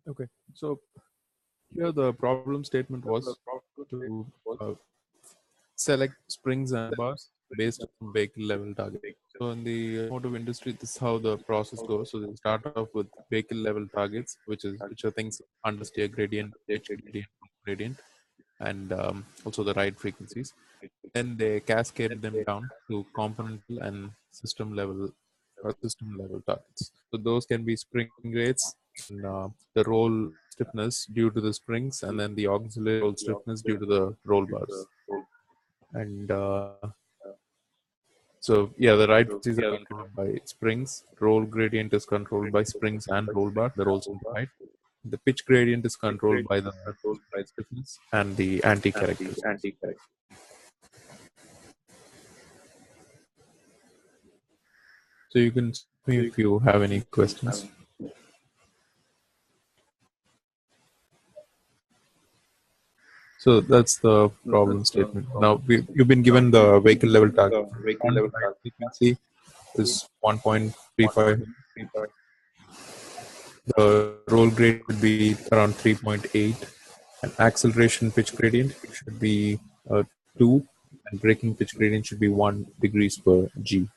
Okay, so here the problem statement was to select springs and bars based on vehicle level target. So in the automotive industry, this is how the process goes. So they start off with vehicle level targets, which are things understeer gradient, pitch gradient, and also the ride frequencies. Then they cascade them down to component and system level targets. So those can be spring rates and the roll stiffness due to the springs, and then the auxiliary roll stiffness due to the roll bars. And so yeah, the ride frequencies are controlled by springs. Roll gradient is controlled by springs and roll bar. The rolls on the right. The pitch gradient is controlled by the spring stiffness and the anti characteristics. So you can stop me if you have any questions. So that's the problem statement. Now you've been given the vehicle level target. On ride frequency is 1.35. The roll grade would be around 3.8. And acceleration pitch gradient should be 2, and braking pitch gradient should be 1 degrees per G.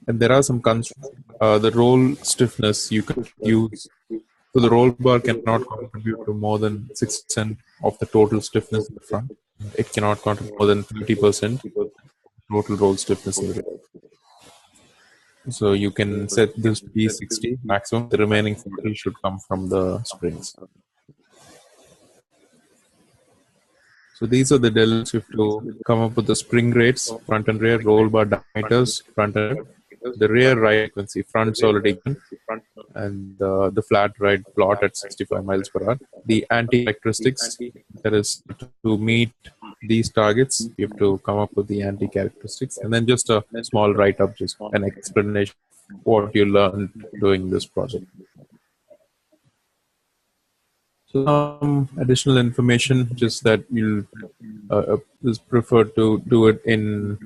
And there are some constraints. The roll stiffness you can use. So the roll bar cannot contribute to more than 6% of the total stiffness in the front. It cannot contribute more than 30% total roll stiffness in the rear. So you can set this to be 60 maximum. The remaining 40 should come from the springs. So these are the dilemmas you have to come up with the spring rates, front and rear, roll bar diameters, front and rear. The rear ride frequency, front's already given, and the flat ride plot at 65 miles per hour. The anti-characteristics, that is to meet these targets, you have to come up with the anti-characteristics, and then just a small write-up, just an explanation of what you learned doing this project. So some additional information, just that you'll is preferred to do it in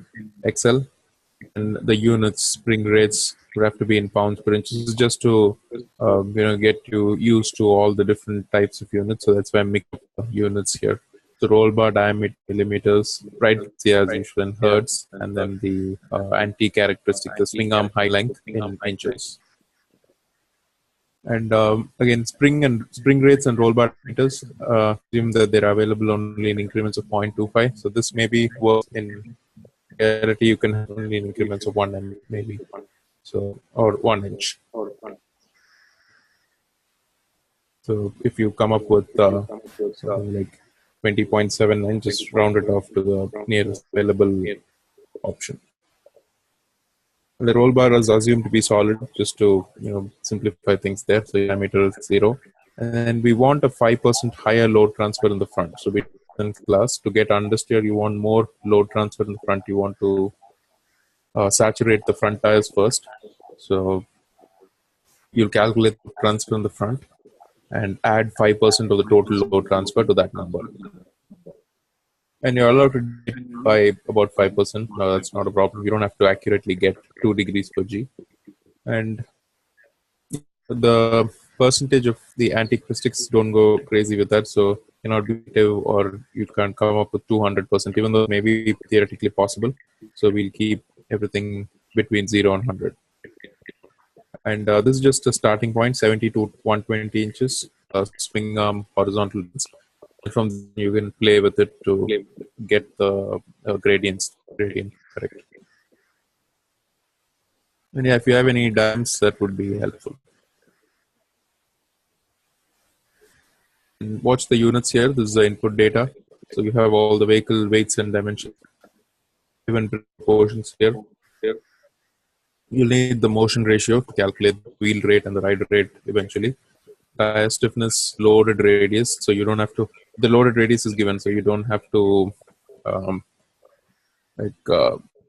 Excel, and the units, spring rates would have to be in pounds per inch. This is just to get you used to all the different types of units. So that's why I'm making units here. The roll bar diameter millimeters, right? As usual in hertz, and then the anti-characteristic, the swing arm high length in inches. And again, spring rates and roll bar meters, assume that they're available only in increments of 0.25. So this may be work in reality. You can have only in increments of 1 mm, maybe, so, or 1 inch. So if you come up with something like 20.79, just round it off to the nearest available option. And the roll bar is assumed to be solid, just to simplify things there. So diameter is 0. And we want a 5% higher load transfer in the front. So we class to get understeer, you want more load transfer in the front. You want to saturate the front tires first. So you'll calculate the transfer in the front and add 5% of the total load transfer to that number. And you're allowed to get it by about 5%. No, that's not a problem. You don't have to accurately get 2 degrees per G. And the percentage of the anti-acoustics, don't go crazy with that. So cannot be negative, or you can't come up with 200%, even though it may be theoretically possible. So we'll keep everything between 0 and 100. And this is just a starting point, 70 to 120 inches, swing arm horizontal lines. From there, you can play with it to get the gradient correct. And yeah, if you have any diagrams, that would be helpful. And watch the units here. This is the input data. So you have all the vehicle weights and dimensions, given proportions here. You'll need the motion ratio to calculate the wheel rate and the ride rate eventually. Tire stiffness, loaded radius. So you don't have to. The loaded radius is given, so you don't have to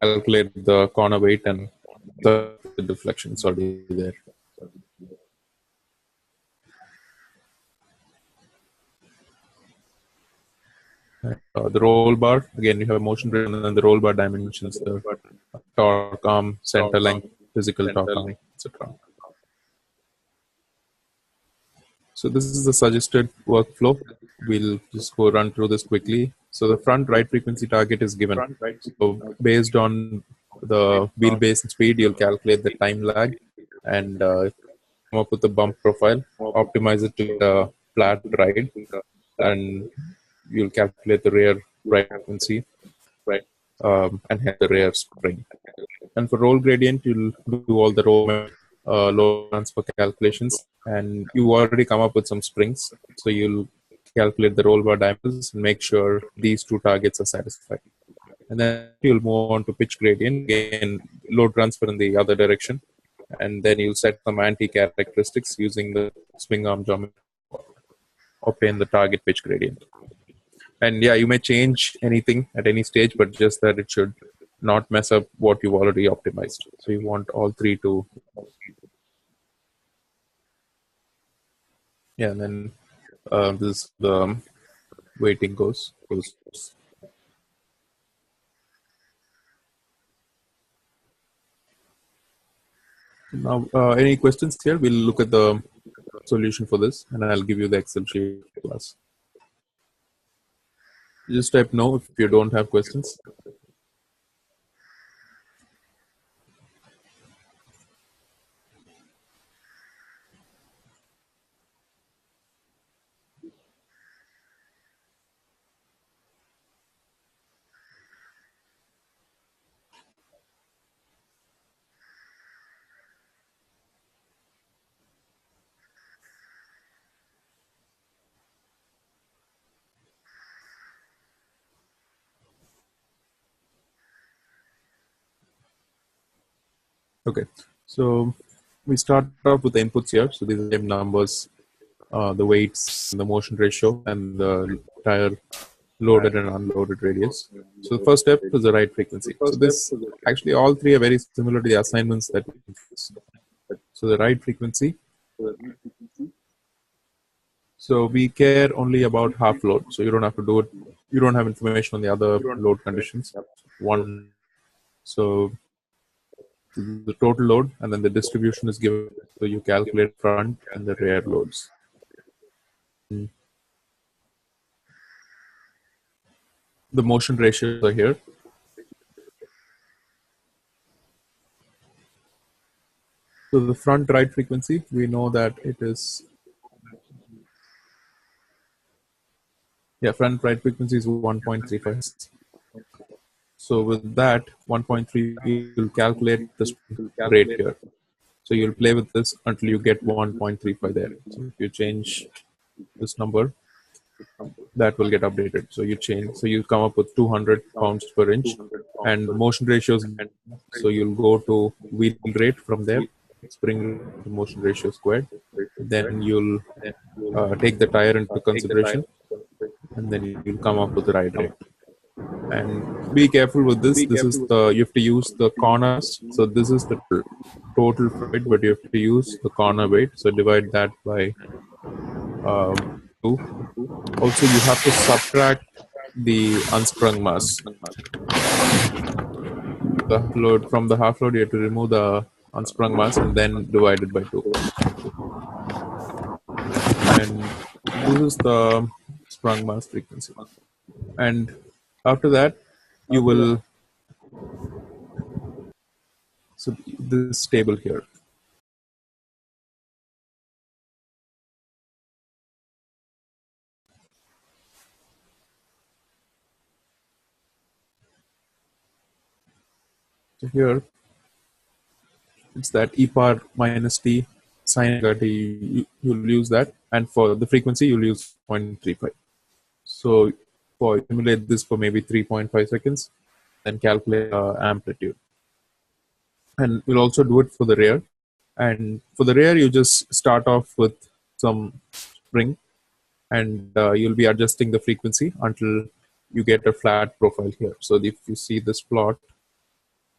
calculate the corner weight and the deflection. It's already there. The roll bar, again, you have motion rate, and then the roll bar dimensions, the torque arm, center length, physical torque arm, etc. So this is the suggested workflow. We'll just go run through this quickly. So the front right frequency target is given. So based on the wheelbase and speed, you'll calculate the time lag and come up with a bump profile, optimize it to a flat ride, and you'll calculate the rear ride frequency and hence the rear spring. And for roll gradient, you'll do all the load transfer calculations, and you already come up with some springs. So you'll calculate the roll bar diameters and make sure these two targets are satisfied. And then you'll move on to pitch gradient, again, load transfer in the other direction. And then you'll set some anti-characteristics using the swing arm geometry to obtain the target pitch gradient. And yeah, you may change anything at any stage, but just that it should not mess up what you've already optimized. So you want all three to, yeah, and then this the weighting goes. Now, any questions here? We'll look at the solution for this, and I'll give you the Excel sheet class. Just type no if you don't have questions. Okay, so we start off with the inputs here. So these are the numbers, the weights, the motion ratio, and the tire loaded and unloaded radius. So the first step is the ride frequency. So this actually all three are very similar to the assignments that we use. So the ride frequency. So we care only about half load. So you don't have to do it. You don't have information on the other load conditions. One. So the total load, and then the distribution is given. So you calculate front and the rear loads. The motion ratios are here. So the front ride frequency, we know that it is, front ride frequency is 1.35. So with that 1.3, you'll calculate the rate here. So you'll play with this until you get 1.35 there. So if you change this number, that will get updated. So you change, so you come up with 200 pounds per inch, and motion ratios. So you'll go to wheel rate from there, spring motion ratio squared. Then you'll take the tire into consideration, and then you'll come up with the ride rate. And be careful with this. This is the, you have to use the corners. So this is the total weight, but you have to use the corner weight. So divide that by 2. Also, you have to subtract the unsprung mass. The load from the half load, you have to remove the unsprung mass and then divide it by 2. And this is the sprung mass frequency. And after that, you will, so this table here. So here, it's that e power minus t sine omega t. You'll use that, and for the frequency, you'll use 0.35. So simulate this for maybe 3.5 seconds, then calculate amplitude. And we'll also do it for the rear. And for the rear, you just start off with some spring, and you'll be adjusting the frequency until you get a flat profile here. So if you see this plot,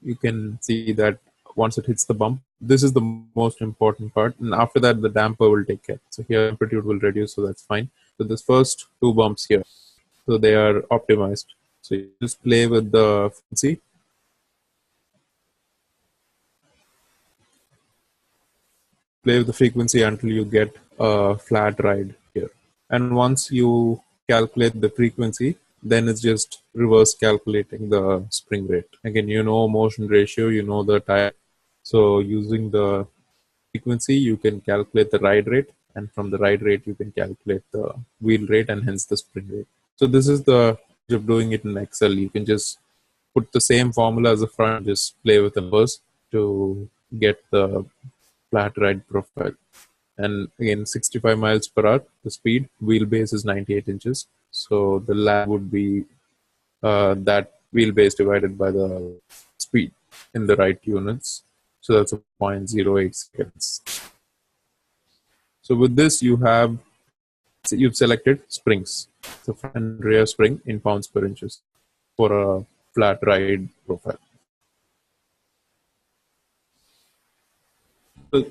you can see that once it hits the bump, this is the most important part. And after that, the damper will take care. So here amplitude will reduce, so that's fine. So this first 2 bumps here, so they are optimized. So you just play with the frequency. play with the frequency until you get a flat ride here. And once you calculate the frequency, then it's just reverse calculating the spring rate. Again, you know motion ratio, you know the tire. So using the frequency, you can calculate the ride rate, and from the ride rate, you can calculate the wheel rate and hence the spring rate. So this is the of doing it in Excel. You can just put the same formula as the front, just play with the numbers to get the flat ride profile. And again, 65 miles per hour, the speed, wheelbase is 98 inches. So the lap would be that wheelbase divided by the speed in the right units. So that's a 0.08 seconds. So with this, you've selected springs. So front and rear spring in pounds per inches for a flat ride profile. So,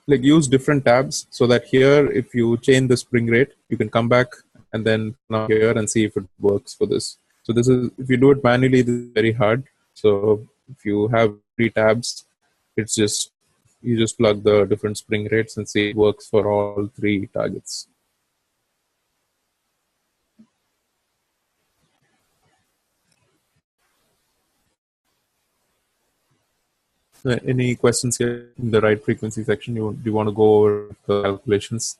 like use different tabs so that here, if you change the spring rate, you can come back and then now here and see if it works for this. So this is, if you do it manually, this is very hard. So if you have 3 tabs, it's just, you just plug the different spring rates and see it works for all 3 targets. Any questions here in the ride frequency section? Do you want to go over the calculations?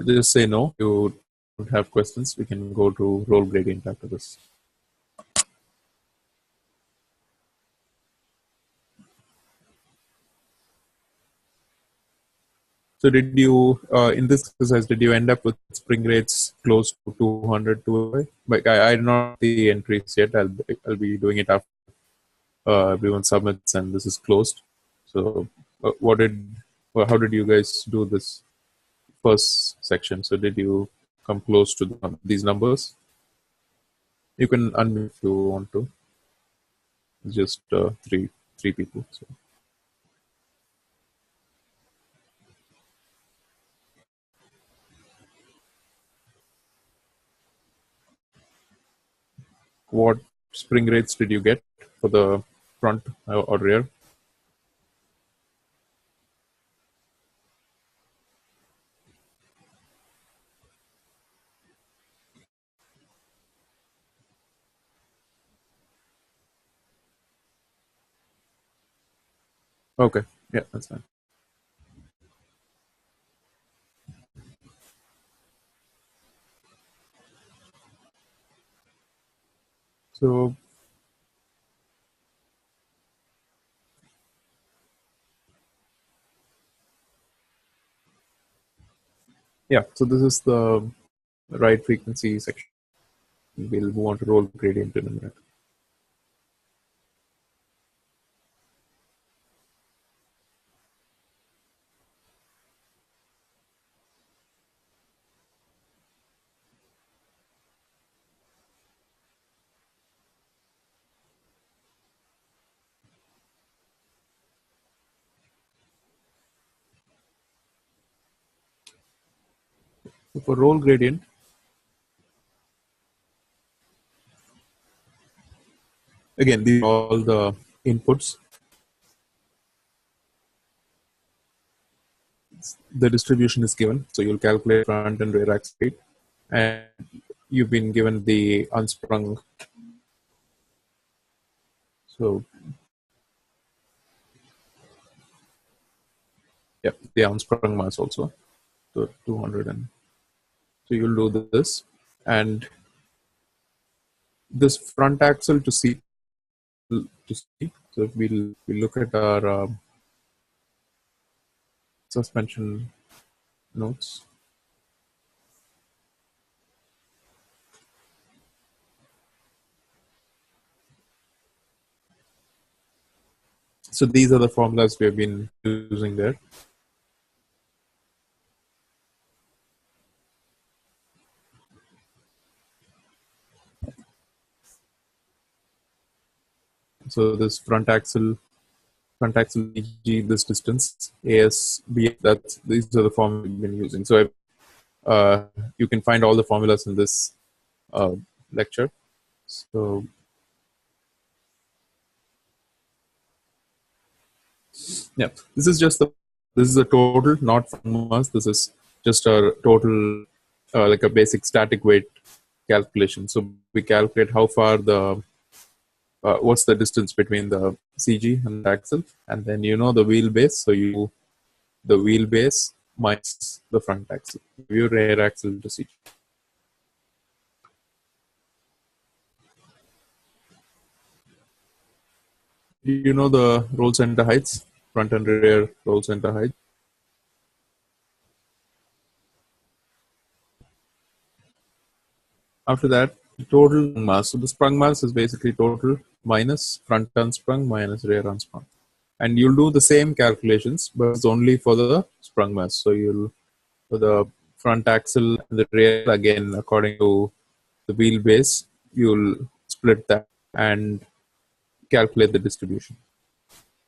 Just say no. If you don't have questions, we can go to roll gradient after this. So did you, in this exercise, did you end up with spring rates close to 200 to like I don't know the entries yet. I'll be doing it after everyone submits and this is closed. So how did you guys do this first section? So did you come close to these numbers? You can unmute if you want to. It's just three people. So. What spring rates did you get for the front or rear? Okay, yeah, that's fine. So yeah, so this is the ride frequency section. We'll move on to roll gradient in a minute. So for roll gradient, again, these are all the inputs. The distribution is given, so you'll calculate front and rear axle weight, and you've been given the unsprung. So yeah, the unsprung mass also. So 200 and so you'll do this, and this front axle to see. So if we look at our suspension notes. So these are the formulas we have been using there. So this front axle front axle CG, this distance, AS, BS, these are the formulas we've been using. So you can find all the formulas in this lecture. So yeah, this is a total, not from mass. This is just a total, like a basic static weight calculation. So we calculate how far what's the distance between the CG and the axle, and then you know the wheelbase. So you the wheelbase minus the front axle, your rear axle to CG. Do you know the roll center heights, front and rear roll center height? After that, total mass. So the sprung mass is basically total minus front unsprung minus rear unsprung. And you'll do the same calculations, but it's only for the sprung mass. So you'll, for the front axle and the rear, again, according to the wheelbase, you'll split that and calculate the distribution.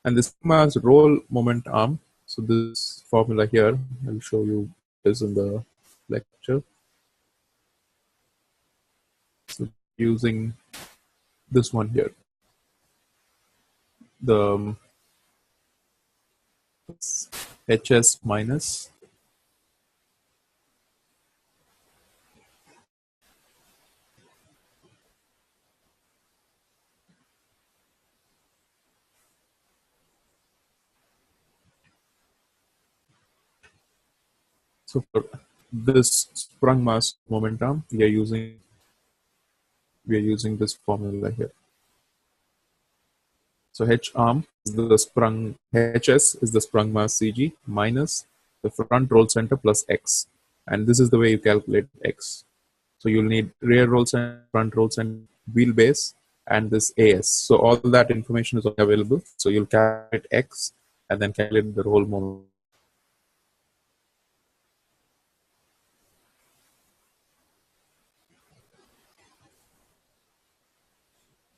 And the sprung mass roll moment arm. So this formula here, I'll show you this in the lecture. So using this one here, the HS minus so for this sprung mass momentum, we are using this formula here. So H arm is the sprung, HS is the sprung mass CG minus the front roll center plus X. And this is the way you calculate X. So you'll need rear roll center, front roll center, wheelbase, and this AS. So all that information is available. So you'll calculate X and then calculate the roll moment.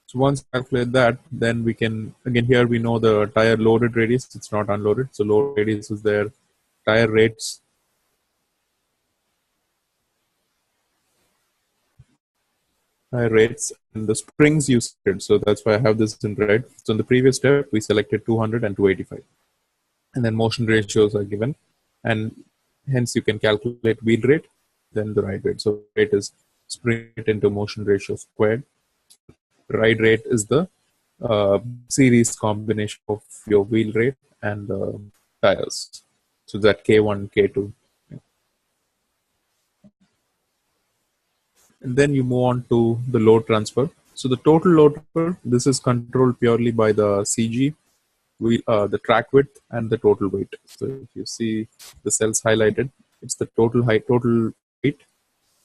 So once we calculate that, then we can, again, here we know the tire loaded radius, it's not unloaded. So load radius is there, tire rates, and the springs you selected. So that's why I have this in red. So in the previous step, we selected 200 and 285. And then motion ratios are given. And hence you can calculate wheel rate, then the ride rate. So rate is spring rate into motion ratio squared. Ride rate is the series combination of your wheel rate and the tires. So that K1, K2. And then you move on to the load transfer. So the total load transfer, this is controlled purely by the CG, the track width, and the total weight. So if you see the cells highlighted, it's the total height, total weight,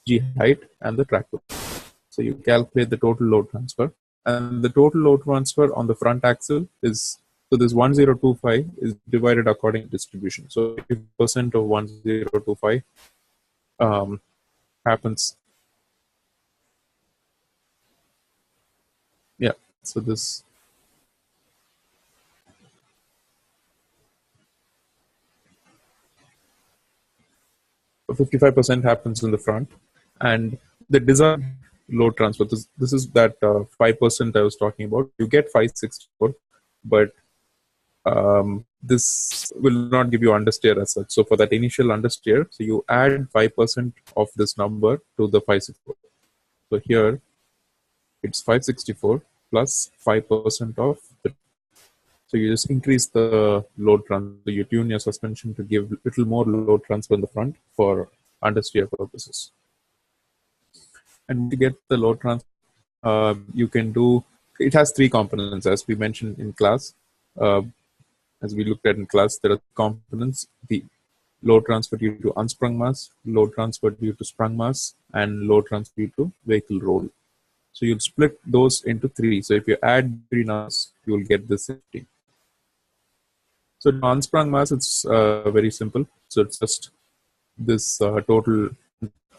G height, and the track width. So you calculate the total load transfer. And the total load transfer on the front axle is, so this 1025 is divided according to distribution. So 50% of 1025 happens. Yeah, so this 55% happens in the front, and the design load transfer. This is that 5% I was talking about. You get 564, but this will not give you understeer as such. So for that initial understeer, so you add 5% of this number to the 564. So here it's 564 plus 5% of the. So you just increase the load transfer. You tune your suspension to give little more load transfer in the front for understeer purposes. And to get the load transfer, you can do. It has three components, as we mentioned in class. As we looked at in class, there are components: the load transfer due to unsprung mass, load transfer due to sprung mass, and load transfer due to vehicle roll. So you'll split those into three. So if you add three numbers, you will get this 15. So unsprung mass, it's very simple. So it's just this total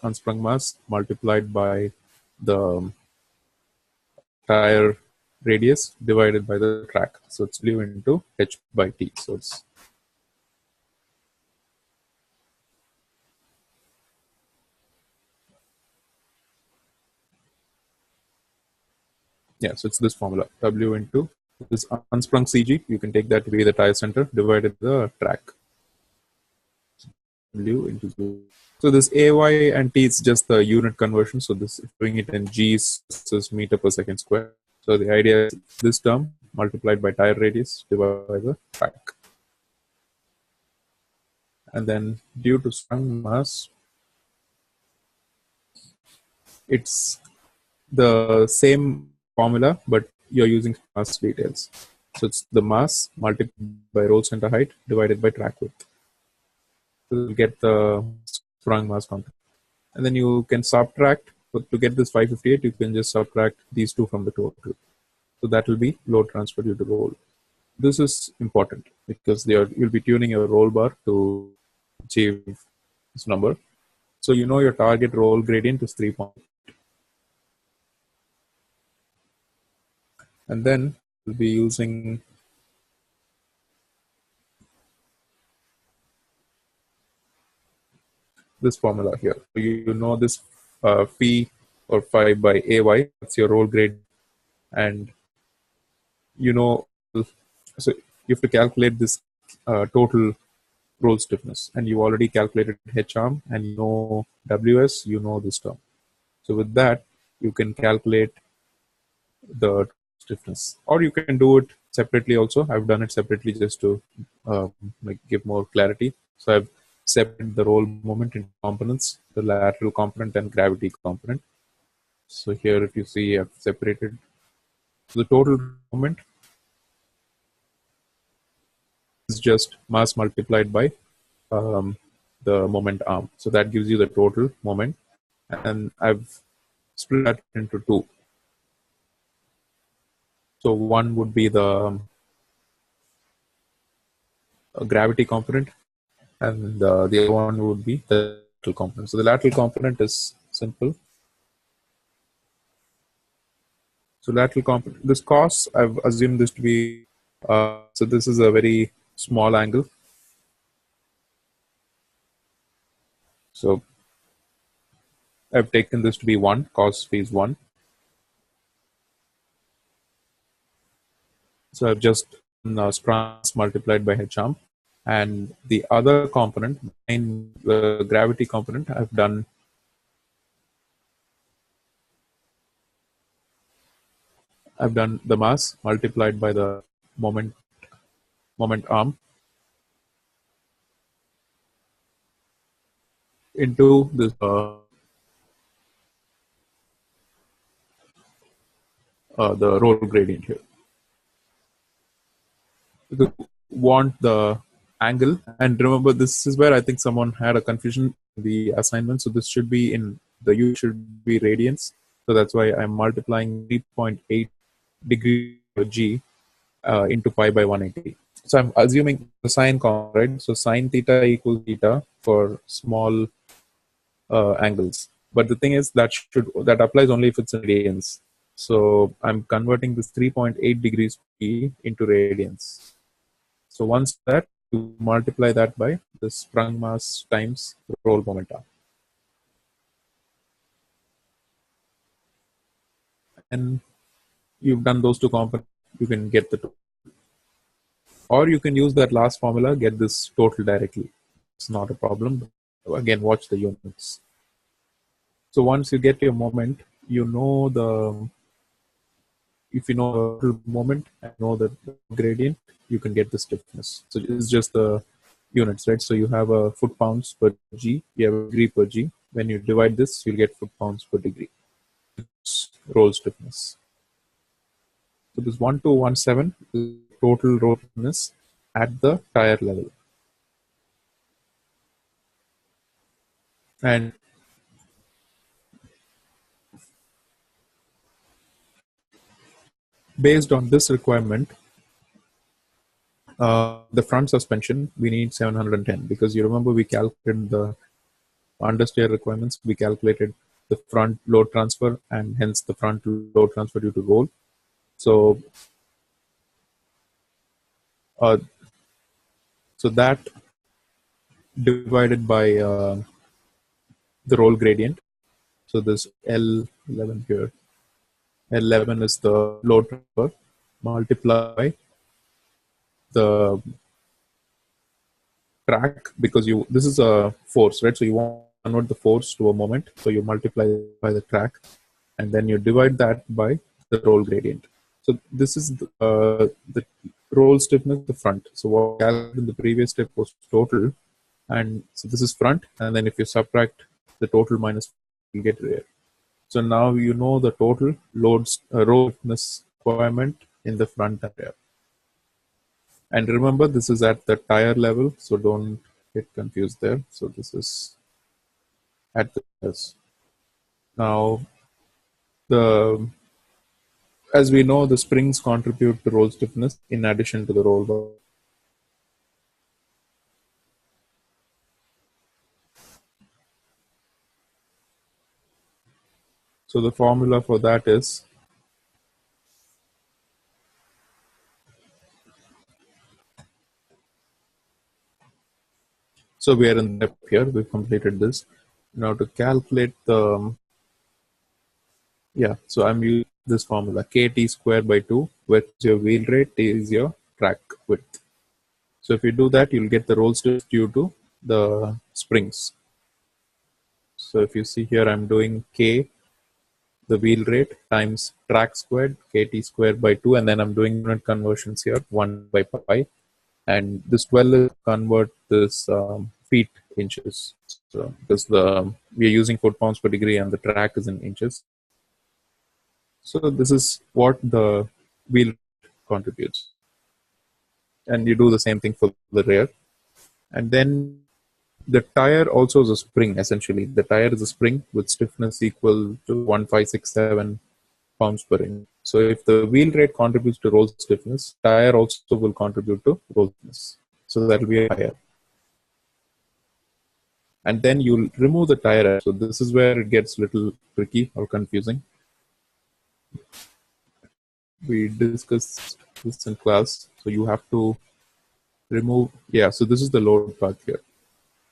unsprung mass multiplied by the tire radius divided by the track. So it's W into H by T. So it's so it's this formula, W into this unsprung CG. You can take that to be the tire center divided the track. W into Z. So this AY and T is just the unit conversion. So this doing it in G's is meter per second square. So the idea is this term multiplied by tire radius divided by the track. And then due to sprung mass, it's the same formula, but you're using mass details. So it's the mass multiplied by roll center height divided by track width. So you'll get the sprung mass content. And then you can subtract, but to get this 558, you can just subtract these two from the total. So that will be load transfer due to roll. This is important because you'll be tuning your roll bar to achieve this number. So you know your target roll gradient is 3 point. And then we'll be using this formula here. So you know this phi or phi by AY, that's your roll grade. And you know, so you have to calculate this total roll stiffness. And you already calculated H arm and you know WS, you know this term. So with that, you can calculate the stiffness, or you can do it separately also. I've done it separately just to give more clarity. So I've separated the roll moment into components, the lateral component and gravity component. So here, if you see, I've separated the total moment is just mass multiplied by the moment arm. So that gives you the total moment, and I've split that into two. So one would be the gravity component, and the other one would be the lateral component. So the lateral component is simple. So lateral component, this cos, I've assumed this to be, so this is a very small angle. So I've taken this to be 1, cos phi is 1. So I've just sprung multiplied by H arm. And the other component, in the gravity component, I've done the mass multiplied by the moment arm into this the roll gradient here. You want the angle, and remember, this is where I think someone had a confusion in the assignment. So this should be in the U should be radians. So that's why I'm multiplying 3.8 degree per G into pi by 180. So I'm assuming the sine component, right? So sine theta equals theta for small angles. But the thing is that applies only if it's in radians. So I'm converting this 3.8 degrees P into radians. So once that, you multiply that by the sprung mass times the roll momentum. And you've done those two components, you can get the total. Or you can use that last formula, get this total directly. It's not a problem. Again, watch the units. So once you get your moment, you know if you know the moment and know the gradient, you can get the stiffness. So it's just the units, right? So you have a foot pounds per G, you have a degree per G. When you divide this, you'll get foot pounds per degree. It's roll stiffness. So this 1217 is total roll stiffness at the tire level. And based on this requirement, the front suspension, we need 710 because you remember we calculated the understeer requirements. We calculated the front load transfer and hence the front load transfer due to roll. So, so that divided by the roll gradient. So this L11 here. L11 is the load transfer multiplied by the track, because you this is a force, right? So you want to convert the force to a moment. So you multiply by the track, and then you divide that by the roll gradient. So this is the roll stiffness at the front. So what we calculated in the previous step was total, and so this is front, and then if you subtract the total minus, you get rear. So now you know the total loads roll stiffness requirement in the front and rear. And remember, this is at the tire level, so don't get confused there. So this is at the tires. Now, the as we know, the springs contribute to roll stiffness in addition to the roll bar. So the formula for that is, so we are in the step here, we've completed this. Now to calculate the, so I'm using this formula, kt square by 2, where your wheel rate, t is your track width. So if you do that, you'll get the roll stiffness due to the springs. So if you see here, I'm doing k, the wheel rate, times track squared, kt squared by 2, and then I'm doing unit conversions here, 1 by pi. And this 12 is convert this feet inches. So because we are using foot pounds per degree and the track is in inches. So this is what the wheel contributes. And you do the same thing for the rear. And then the tire also is a spring, essentially. The tire is a spring with stiffness equal to 1567 pounds per inch. So if the wheel rate contributes to roll stiffness, tire also will contribute to roll stiffness. So that will be higher. And then you'll remove the tire. So this is where it gets a little tricky or confusing. We discussed this in class. So you have to remove, so this is the load part here.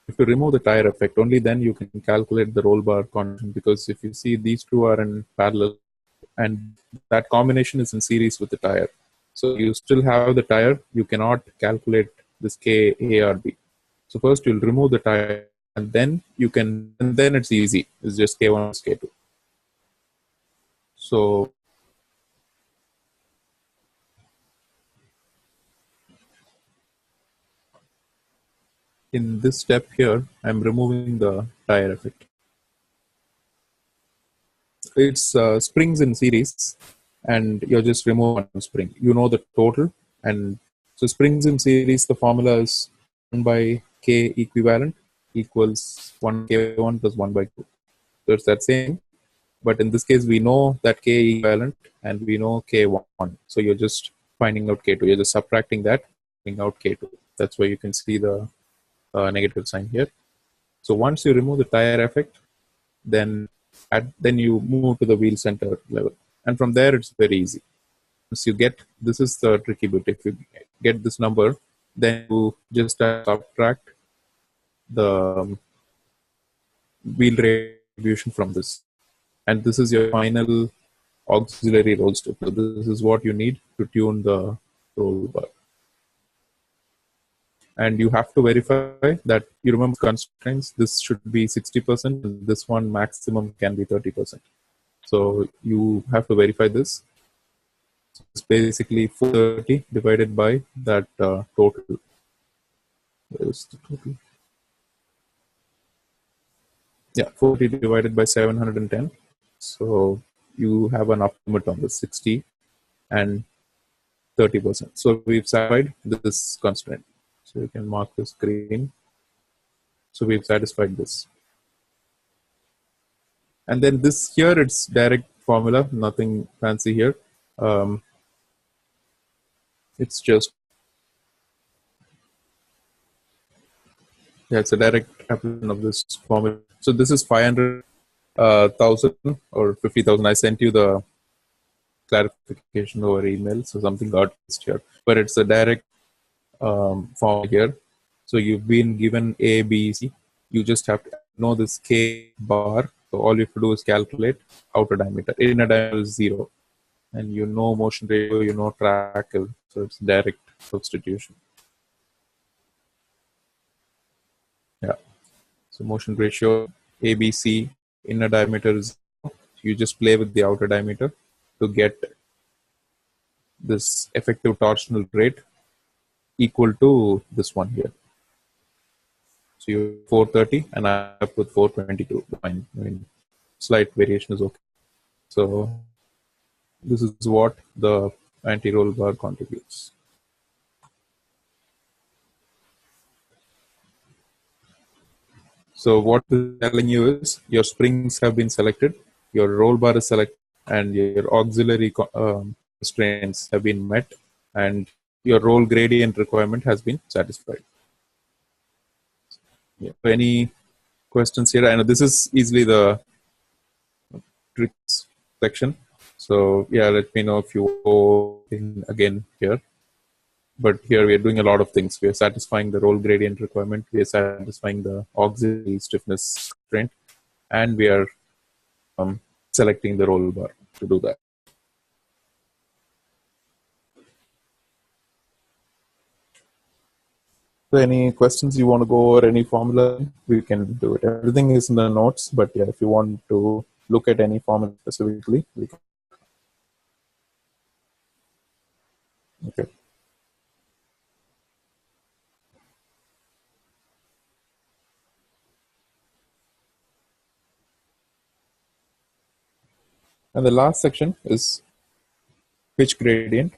If you remove the tire effect, only then you can calculate the roll bar constant, because if you see these two are in parallel and that combination is in series with the tire. So you still have the tire, you cannot calculate this K, A, or B. So first you'll remove the tire and then you can, and then it's easy. It's just K1 plus K2. So in this step here, I'm removing the tire effect. It's springs in series and you're just removing one spring. You know the total, and so springs in series, the formula is 1 by K equivalent equals 1 K1 plus 1 by 2. So it's that same, but in this case we know that K equivalent and we know K1. So you're just finding out K2. You're just subtracting that, finding out K2. That's why you can see the negative sign here. So once you remove the tire effect, then you move to the wheel center level, and from there it's very easy. Once you get, this is the tricky bit, if you get this number, then you just subtract the wheel rate distribution from this, and this is your final auxiliary roll stiffness. So this is what you need to tune the roll bar. And you have to verify that you remember constraints. This should be 60%, and this one maximum can be 30%. So you have to verify this. So it's basically 430 divided by that total. Where is the total? Yeah, 40 divided by 710. So you have an upper limit on the 60 and 30%. So we've satisfied this constraint. So you can mark this green. So we've satisfied this. And then this here, it's direct formula, nothing fancy here. It's just, it's a direct application of this formula. So this is 500,000 or 50,000. I sent you the clarification over email, so something got missed here. But it's a direct form here. So you've been given A, B, C. You just have to know this K bar. So all you have to do is calculate outer diameter. Inner diameter is 0. And you know motion ratio, you know track, so it's direct substitution. Yeah. So motion ratio, ABC, inner diameter is 0. You just play with the outer diameter to get this effective torsional rate equal to this one here. So you 430 and I have put 422. Fine. I mean, slight variation is okay. So this is what the anti-roll bar contributes. So what this is telling you is your springs have been selected, your roll bar is selected, and your auxiliary constraints have been met, and your roll gradient requirement has been satisfied. Yeah. So any questions here? I know this is easily the tricks section. So yeah, let me know if you go in again here. But here we are doing a lot of things. We are satisfying the roll gradient requirement. We are satisfying the auxiliary stiffness constraint, and we are selecting the roll bar to do that. So any questions you want to go over, any formula, we can do it. Everything is in the notes, but yeah, if you want to look at any formula specifically, we can. Okay. And the last section is pitch gradient.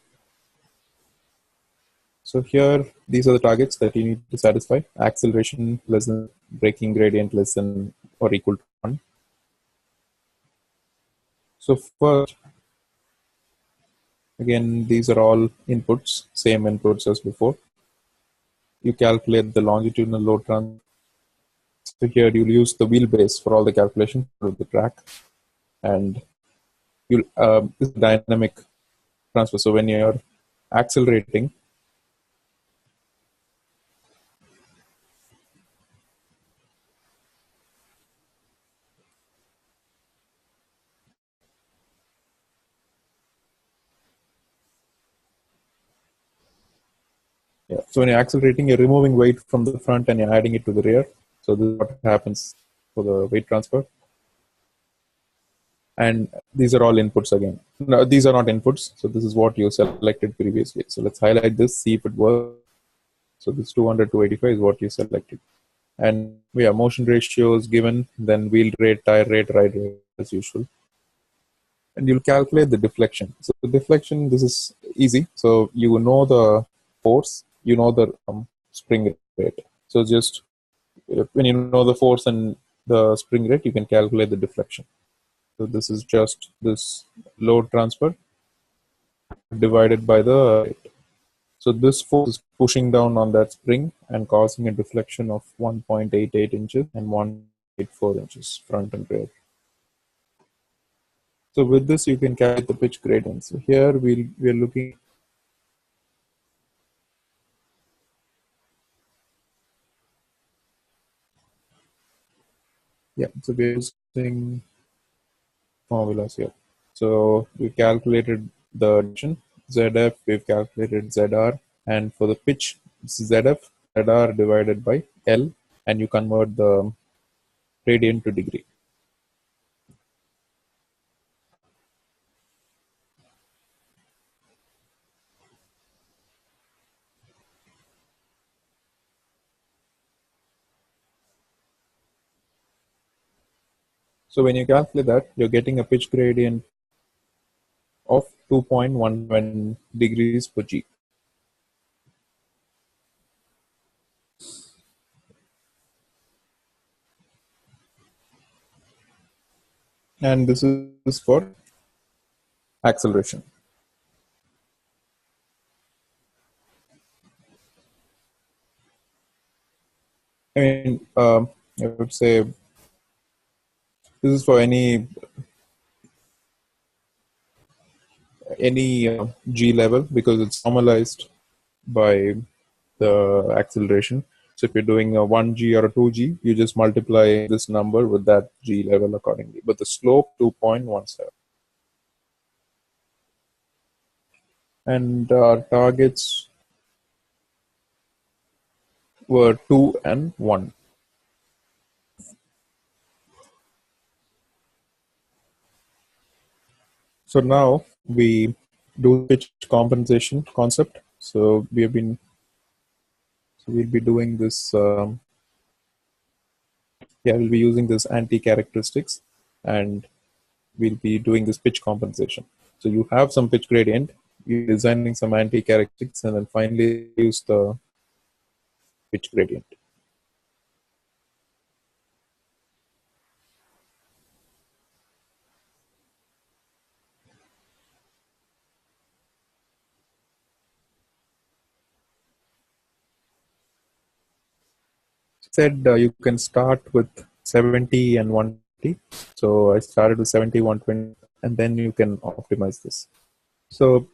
So here, these are the targets that you need to satisfy. Acceleration less than, braking gradient less than or equal to 1. So first, again, these are all inputs, same inputs as before. You calculate the longitudinal load transfer. So here you'll use the wheelbase for all the calculations of the track. And you'll this is dynamic transfer. So when you're accelerating, yeah. So when you're accelerating, you're removing weight from the front and you're adding it to the rear. So this is what happens for the weight transfer. And these are all inputs again. No, these are not inputs. So this is what you selected previously. So let's highlight this, see if it works. So this 200 to 85 is what you selected. And yeah, motion ratio is given, then wheel rate, tire rate, ride rate as usual. And you'll calculate the deflection. So the deflection, this is easy. So you know the force, you know the spring rate. So just when you know the force and the spring rate, you can calculate the deflection. So this is just this load transfer divided by the rate. So this force is pushing down on that spring and causing a deflection of 1.88 inches and 1.84 inches front and rear. So with this, you can calculate the pitch gradient. So here we're looking. Yeah, so we're using formulas here. So we calculated the direction, ZF, we've calculated ZR, and for the pitch, ZF, ZR divided by L, and you convert the radian to degree. So when you calculate that, you're getting a pitch gradient of 2.11 degrees per G. And this is for acceleration. I mean, I would say this is for any any G level because it's normalized by the acceleration. So if you're doing a 1G or a 2G, you just multiply this number with that G level accordingly. But the slope 2.17. And our targets were 2 and 1. So now we do pitch compensation concept. So we'll be doing this. We'll be using this anti-characteristics, and we'll be doing this pitch compensation. So you have some pitch gradient, you're designing some anti-characteristics, and then finally use the pitch gradient. Said you can start with 70 and 120. So I started with 70, 120, and then you can optimize this. So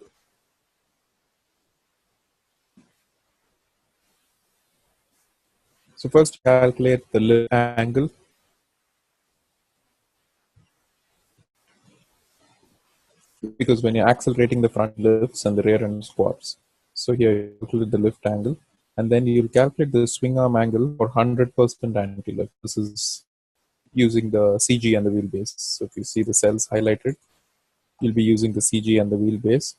first calculate the lift angle. Because when you're accelerating, the front lifts and the rear end squats. So here you calculate the lift angle, and then you'll calculate the swing arm angle for 100% anti-lift. This is using the CG and the wheelbase. So if you see the cells highlighted, you'll be using the CG and the wheelbase.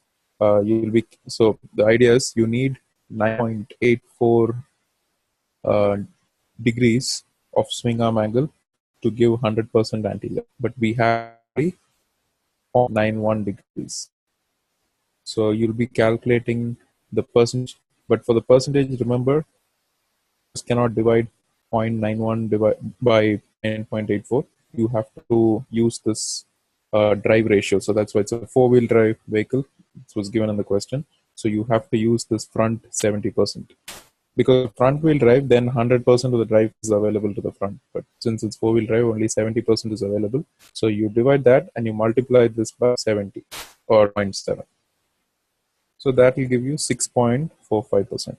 So the idea is you need 9.84 degrees of swing arm angle to give 100% anti-lift, but we have 0.91 degrees. So you'll be calculating the percentage, but for the percentage, remember, cannot divide 0.91 by 9.84. You have to use this drive ratio. So that's why it's a four-wheel drive vehicle. This was given in the question. So you have to use this front 70%. Because front wheel drive, then 100% of the drive is available to the front. But since it's four-wheel drive, only 70% is available. So you divide that and you multiply this by 70 or 0.7. So that will give you 6.45%.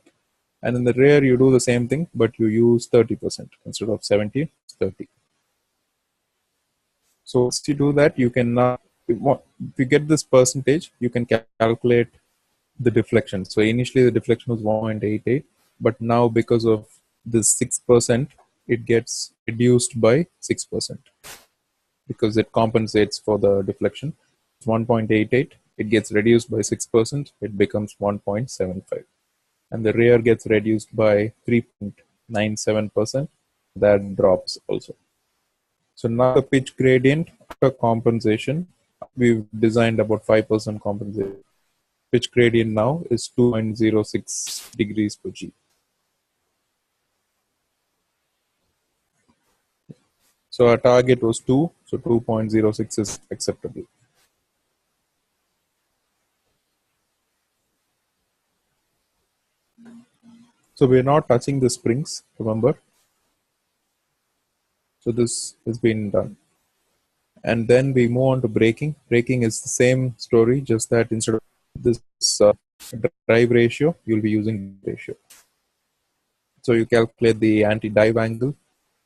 And in the rear, you do the same thing, but you use 30% instead of 70, 30. So once you do that, you can now, if you get this percentage, you can calculate the deflection. So initially the deflection was 1.88, but now because of this 6%, it gets reduced by 6% because it compensates for the deflection. It's 1.88, it gets reduced by 6%, it becomes 1.75. And the rear gets reduced by 3.97%. That drops also. So now the pitch gradient after compensation, we've designed about 5% compensation. Pitch gradient now is 2.06 degrees per G. So our target was 2, so 2.06 is acceptable. So we're not touching the springs, remember? So this has been done. And then we move on to braking. Braking is the same story, just that instead of this drive ratio, you'll be using ratio. So you calculate the anti-dive angle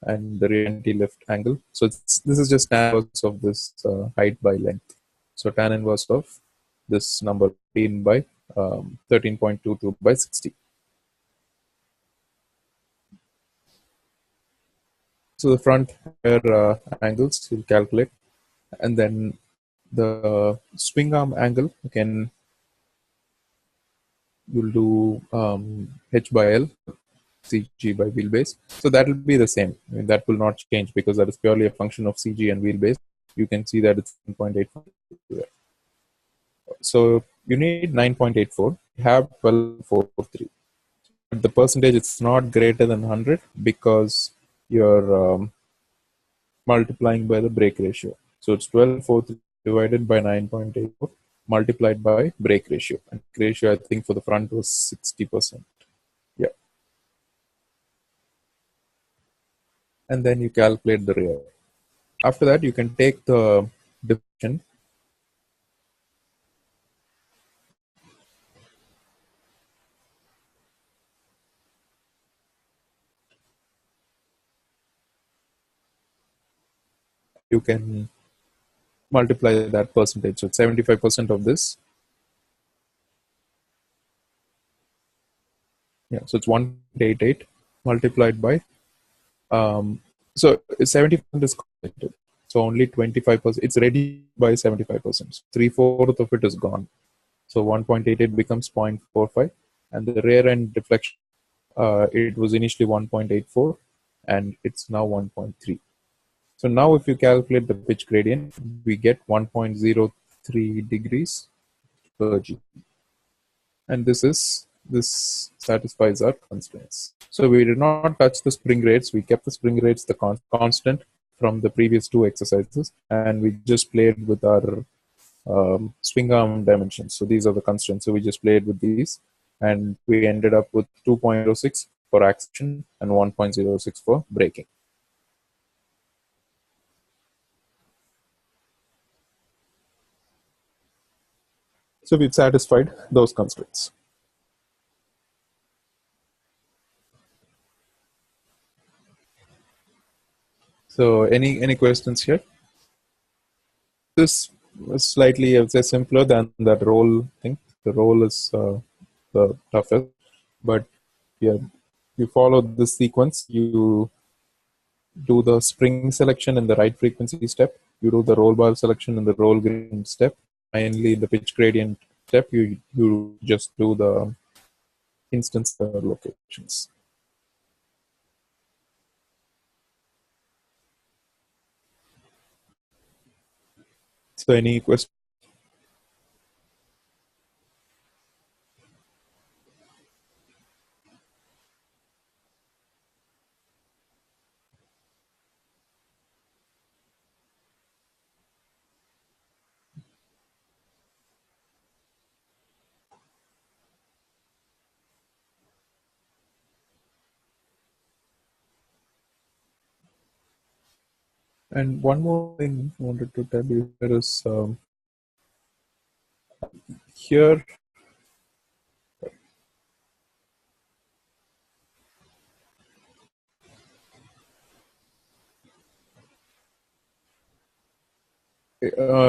and the anti-lift angle. So this is just tan inverse of this height by length. So tan inverse of this number 13 by 13.22 by 60. So the front rear angles you'll calculate, and then the swing arm angle you'll do H by L, CG by wheelbase. So that will be the same. I mean, that will not change because that is purely a function of CG and wheelbase. You can see that it's 9.84. So you need 9.84. You have 12.43. But the percentage it's not greater than 100 because you're multiplying by the brake ratio. So it's 12.43 divided by 9.84 multiplied by brake ratio. And ratio I think for the front was 60%. Yeah. And then you calculate the rear. After that, you can take the deflection you can multiply that percentage. So 75% of this. Yeah, so it's 1.88 multiplied by, so 70% is completed. So only 25%, it's ready by 75%. 3/4 of it is gone. So 1.88 becomes 0.45. And the rear end deflection, it was initially 1.84 and it's now 1.3. So now if you calculate the pitch gradient, we get 1.03 degrees per G. And this satisfies our constraints. So we did not touch the spring rates. We kept the spring rates the constant from the previous two exercises, and we just played with our swing arm dimensions. So these are the constraints. So we just played with these, and we ended up with 2.06 for acceleration and 1.06 for braking. So we've satisfied those constraints. So any questions here? This is slightly, I would say, simpler than that roll thing. The roll is the toughest, but yeah, you follow this sequence. You do the spring selection in the right frequency step. You do the roll bar selection in the roll gradient step. Finally, the pitch gradient step, you just do the instance locations. So any questions? And one more thing I wanted to tell you here is here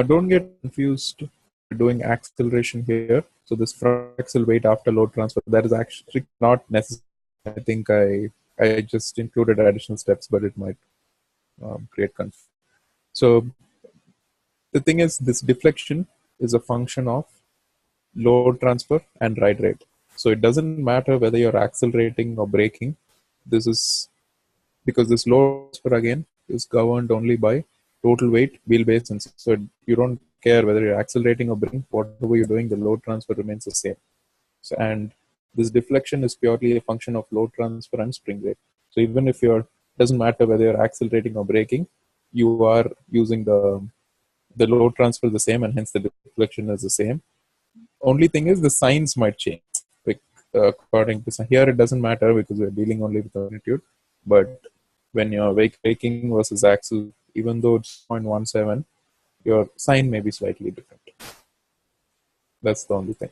don't get confused doing acceleration here. So this front axle weight after load transfer, that is actually not necessary. I think I just included additional steps, but it might create confusion. So the thing is, this deflection is a function of load transfer and ride rate. So it doesn't matter whether you're accelerating or braking. This is because this load transfer again is governed only by total weight, wheelbase, and so you don't care whether you're accelerating or braking. Whatever you're doing, the load transfer remains the same. So, and this deflection is purely a function of load transfer and spring rate. So even if you're, doesn't matter whether you're accelerating or braking, you are using the load transfer the same, and hence the deflection is the same. Only thing is the signs might change. Like, according to here, it doesn't matter because we're dealing only with magnitude. But when you're braking versus axle, even though it's 0.17, your sign may be slightly different. That's the only thing.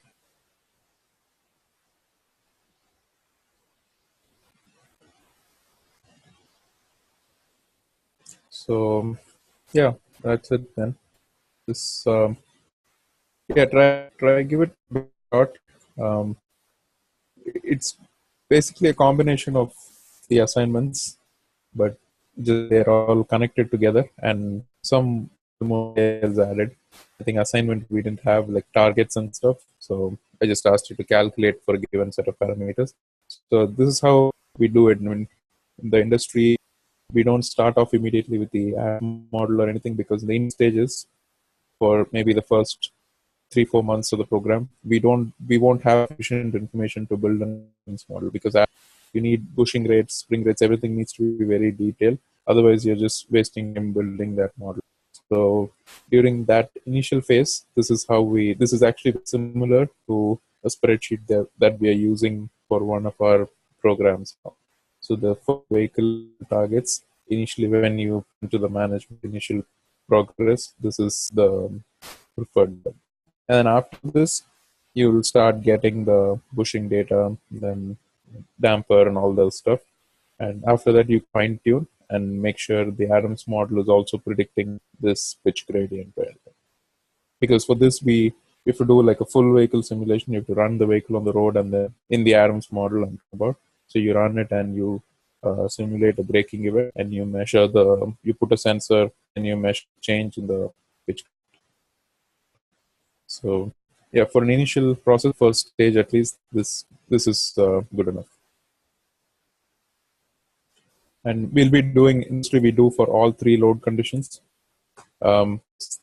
So yeah, that's it then. This yeah, try give it a shot. It's basically a combination of the assignments, but they're all connected together, and some more is added. I think assignment we didn't have like targets and stuff, so I just asked you to calculate for a given set of parameters. So this is how we do it. I mean, in the industry, we don't start off immediately with the model or anything, because the in stages for maybe the first 3-4 months of the program, we won't have sufficient information to build an model, because you need bushing rates, spring rates, everything needs to be very detailed. Otherwise, you're just wasting time building that model. So during that initial phase, this is actually similar to a spreadsheet that we are using for one of our programs. So the vehicle targets, initially when you into the management initial progress, this is the preferred. And then after this, you'll start getting the bushing data, then damper and all those stuff. And after that, you fine tune, and make sure the Adams model is also predicting this pitch gradient. Because for this, we if you do like a full vehicle simulation, you have to run the vehicle on the road and then in the Adams model I'm talking about. So you run it and you simulate a braking event, and you measure you put a sensor and you measure change in the pitch. So yeah, for an initial process, first stage at least, this is good enough. And we'll be doing industry we do for all three load conditions.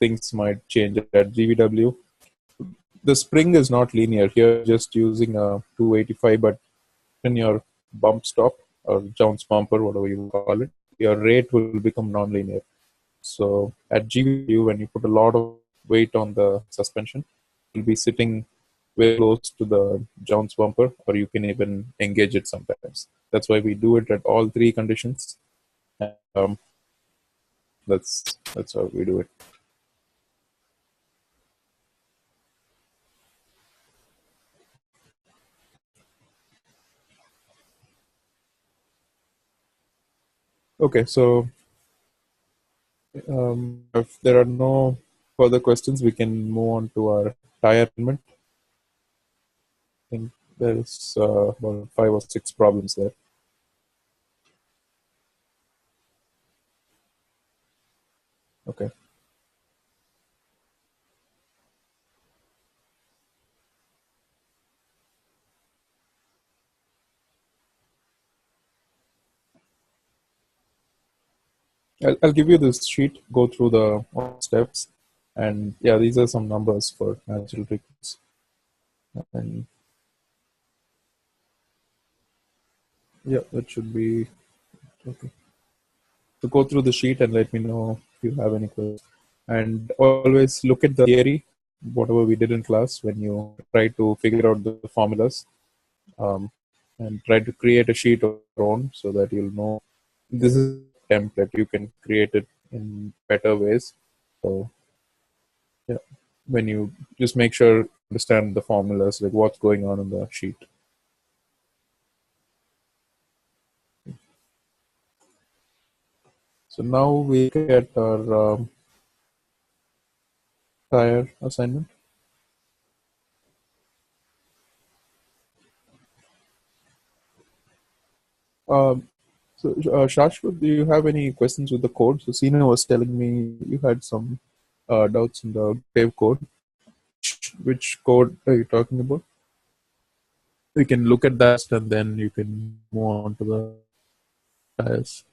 Things might change at GVW. The spring is not linear here, just using a 285, but in your bump stop or Jones bumper, whatever you call it, your rate will become non-linear. So at GVW, when you put a lot of weight on the suspension, you'll be sitting very close to the Jones bumper, or you can even engage it sometimes. That's why we do it at all three conditions. That's how we do it. Okay, so if there are no further questions, we can move on to our tire alignment. I think there's about 5 or 6 problems there. Okay. I'll give you this sheet, go through the steps, and yeah, these are some numbers for natural frequency. And yeah, that should be okay. So go through the sheet and let me know if you have any questions. And always look at the theory, whatever we did in class, when you try to figure out the formulas, and try to create a sheet of your own so that you'll know this is a template. You can create it in better ways. So yeah, when you just make sure understand the formulas, like what's going on in the sheet. So now we get our tire assignment. So Shashwat, do you have any questions with the code? So Sina was telling me you had some doubts in the Pave code. Which code are you talking about? We can look at that and then you can move on to the tires.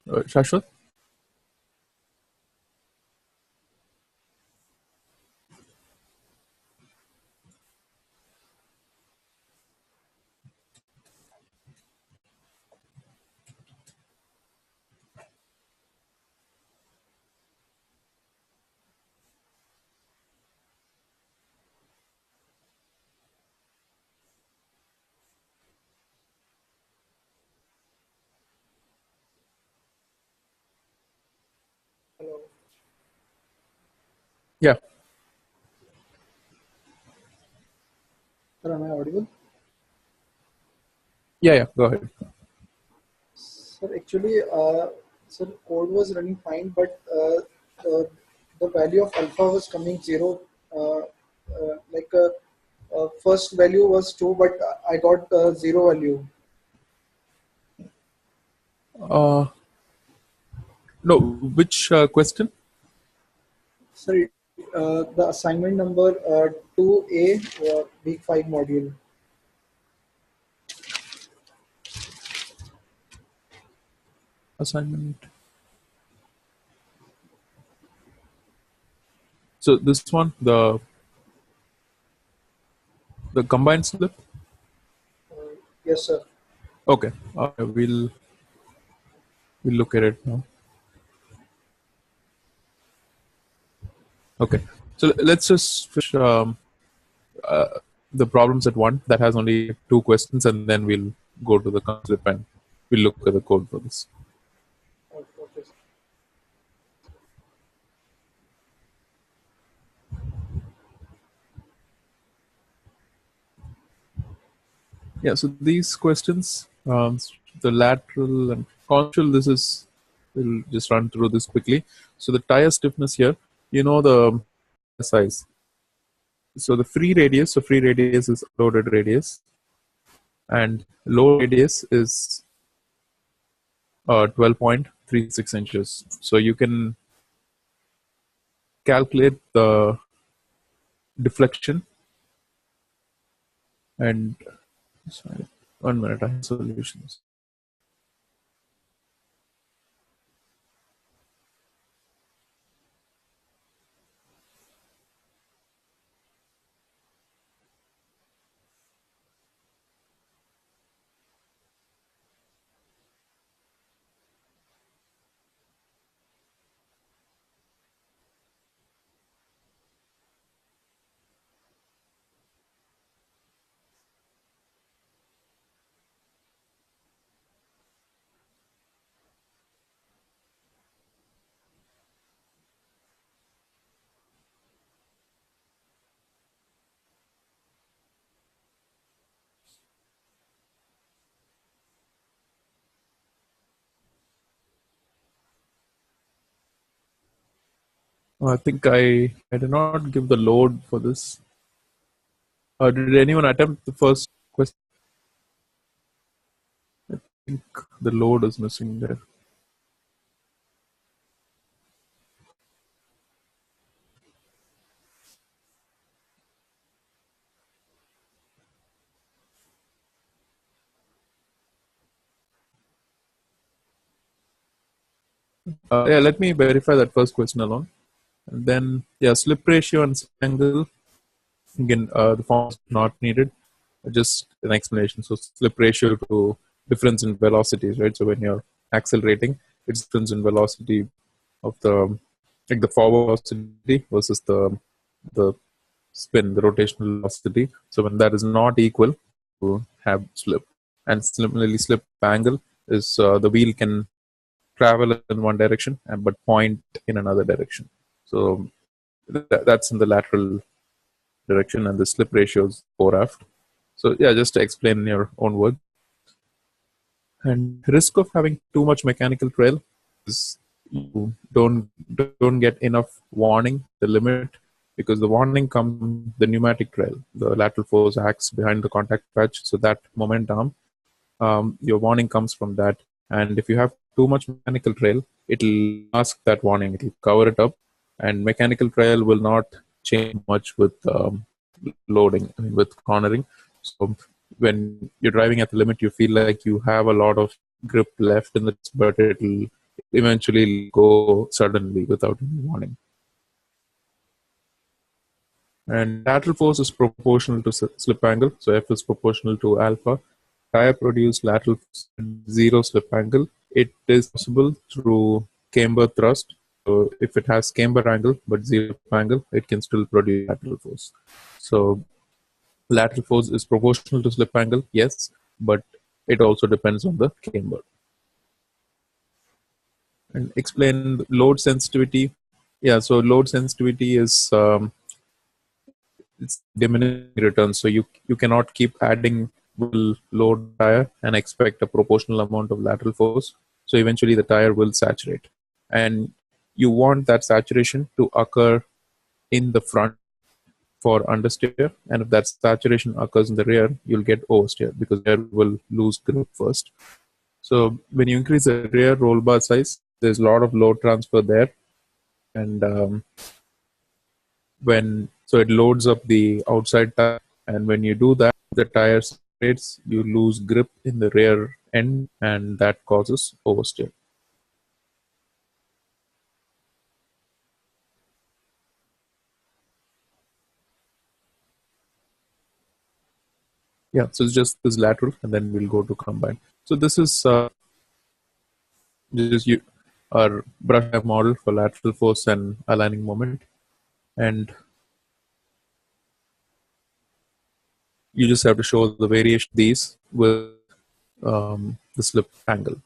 Shashwat? Hello. Yeah. Sir, am I audible? Yeah, go ahead. Sir, actually, sir, code was running fine, but the value of alpha was coming zero. Like first value was 2, but I got zero value. No, which question? Sir, the assignment number 2A, week 5 module. Assignment. So this one, the combined slip. Yes, sir. Okay, we'll look at it now. Okay, so let's just finish the problems at one that has only 2 questions, and then we'll go to the slip and we'll look at the code for this. Okay. Yeah, so these questions, the lateral and control, we'll just run through this quickly. So the tire stiffness here, the size. So the free radius is loaded radius, and load radius is 12.36 inches. So you can calculate the deflection and, sorry, 1 minute, I have solutions. I think I did not give the load for this. Did anyone attempt the first question? I think the load is missing there. Yeah, let me verify that first question alone. And then, yeah, slip ratio and angle. Again, the form is not needed. Just an explanation. So slip ratio to difference in velocities, right? So when you're accelerating, it's difference in velocity of the forward velocity versus the spin, the rotational velocity. So when that is not equal, you have slip. And similarly, slip angle is the wheel can travel in one direction but point in another direction. So that's in the lateral direction, and the slip ratio is fore aft. So yeah, just to explain in your own words. And risk of having too much mechanical trail is you don't get enough warning, the limit, because the warning comes from the pneumatic trail. The lateral force acts behind the contact patch, so that momentum, your warning comes from that. And if you have too much mechanical trail, it'll mask that warning, it'll cover it up, and mechanical trail will not change much with loading, with cornering. So when you're driving at the limit, you feel like you have a lot of grip left in it, but it'll eventually go suddenly without any warning. And lateral force is proportional to slip angle, so F is proportional to alpha. Tire produce lateral force at zero slip angle. It is possible through camber thrust. So if it has camber angle but zero slip angle, it can still produce lateral force. So lateral force is proportional to slip angle, yes, but it also depends on the camber. And explain load sensitivity. Yeah, so load sensitivity is it's diminishing returns. So you cannot keep adding load tire and expect a proportional amount of lateral force. So eventually the tire will saturate, and you want that saturation to occur in the front for understeer, and if that saturation occurs in the rear, you'll get oversteer because rear will lose grip first. So when you increase the rear roll bar size, there's a lot of load transfer there, and so it loads up the outside tire, and when you do that, the tire separates, you lose grip in the rear end, and that causes oversteer. Yeah, so it's just this lateral, and then we'll go to combine. So this is our brush model for lateral force and aligning moment, and you just have to show the variation of these with the slip angle.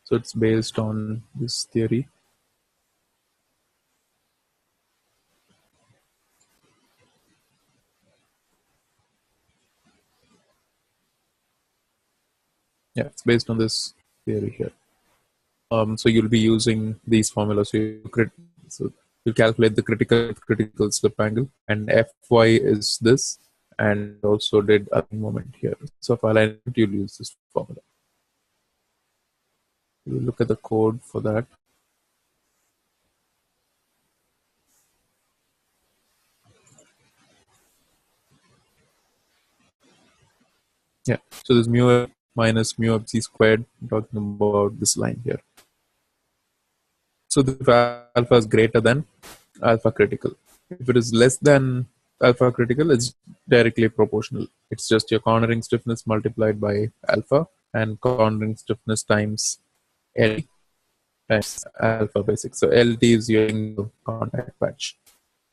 So it's based on this theory. Yeah, it's based on this theory here. So you'll be using these formulas. So you calculate the critical slip angle, and Fy is this, and also did align moment here. So for alignment, you'll use this formula. You look at the code for that. Yeah. So this mu F minus mu Fc squared. I'm talking about this line here. So if alpha is greater than alpha critical. If it is less than alpha critical, it's directly proportional. It's just your cornering stiffness multiplied by alpha, and cornering stiffness times LT times alpha basic. So LT is your contact patch.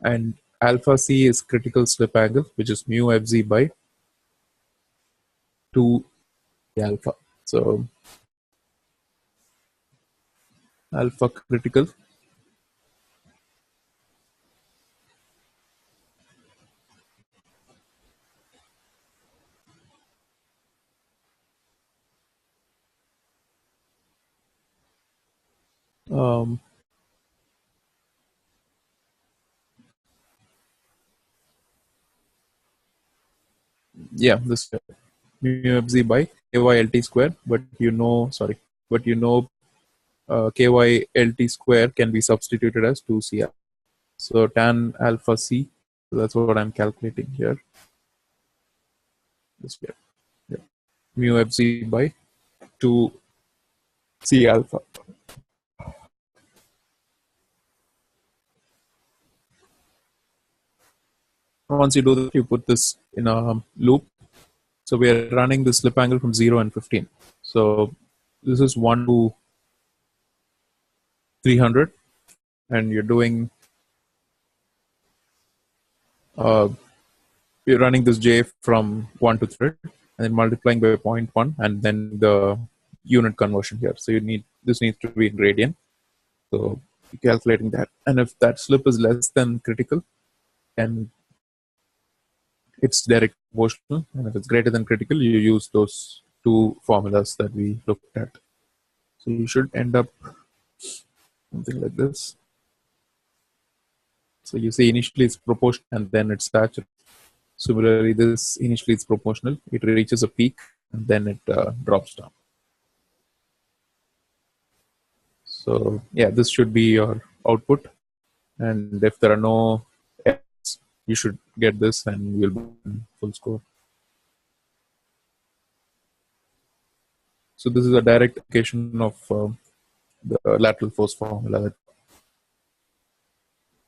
And alpha C is critical slip angle, which is mu Fz by 2 alpha. So alpha critical. Um, yeah, this mu Fz by KYLT square, but KYLT square can be substituted as 2CR. So tan alpha C, so that's what I'm calculating here. This here. Yeah. Mu Fz by 2C alpha. Once you do that, you put this in a loop. So we are running the slip angle from 0 and 15. So this is 1 to 300, and you're doing you're running this J from 1 to 3, and then multiplying by 0.1, and then the unit conversion here. So this needs to be in radian. So calculating that, and if that slip is less than critical, then it's direct proportional, and if it's greater than critical, you use those two formulas that we looked at. So you should end up something like this. So you see initially it's proportional and then it's saturated. Similarly, this initially it's proportional, it reaches a peak and then it drops down. So yeah, this should be your output, and if there are no errors, you should get this and you'll be in full score. So this is a direct application of the lateral force formula.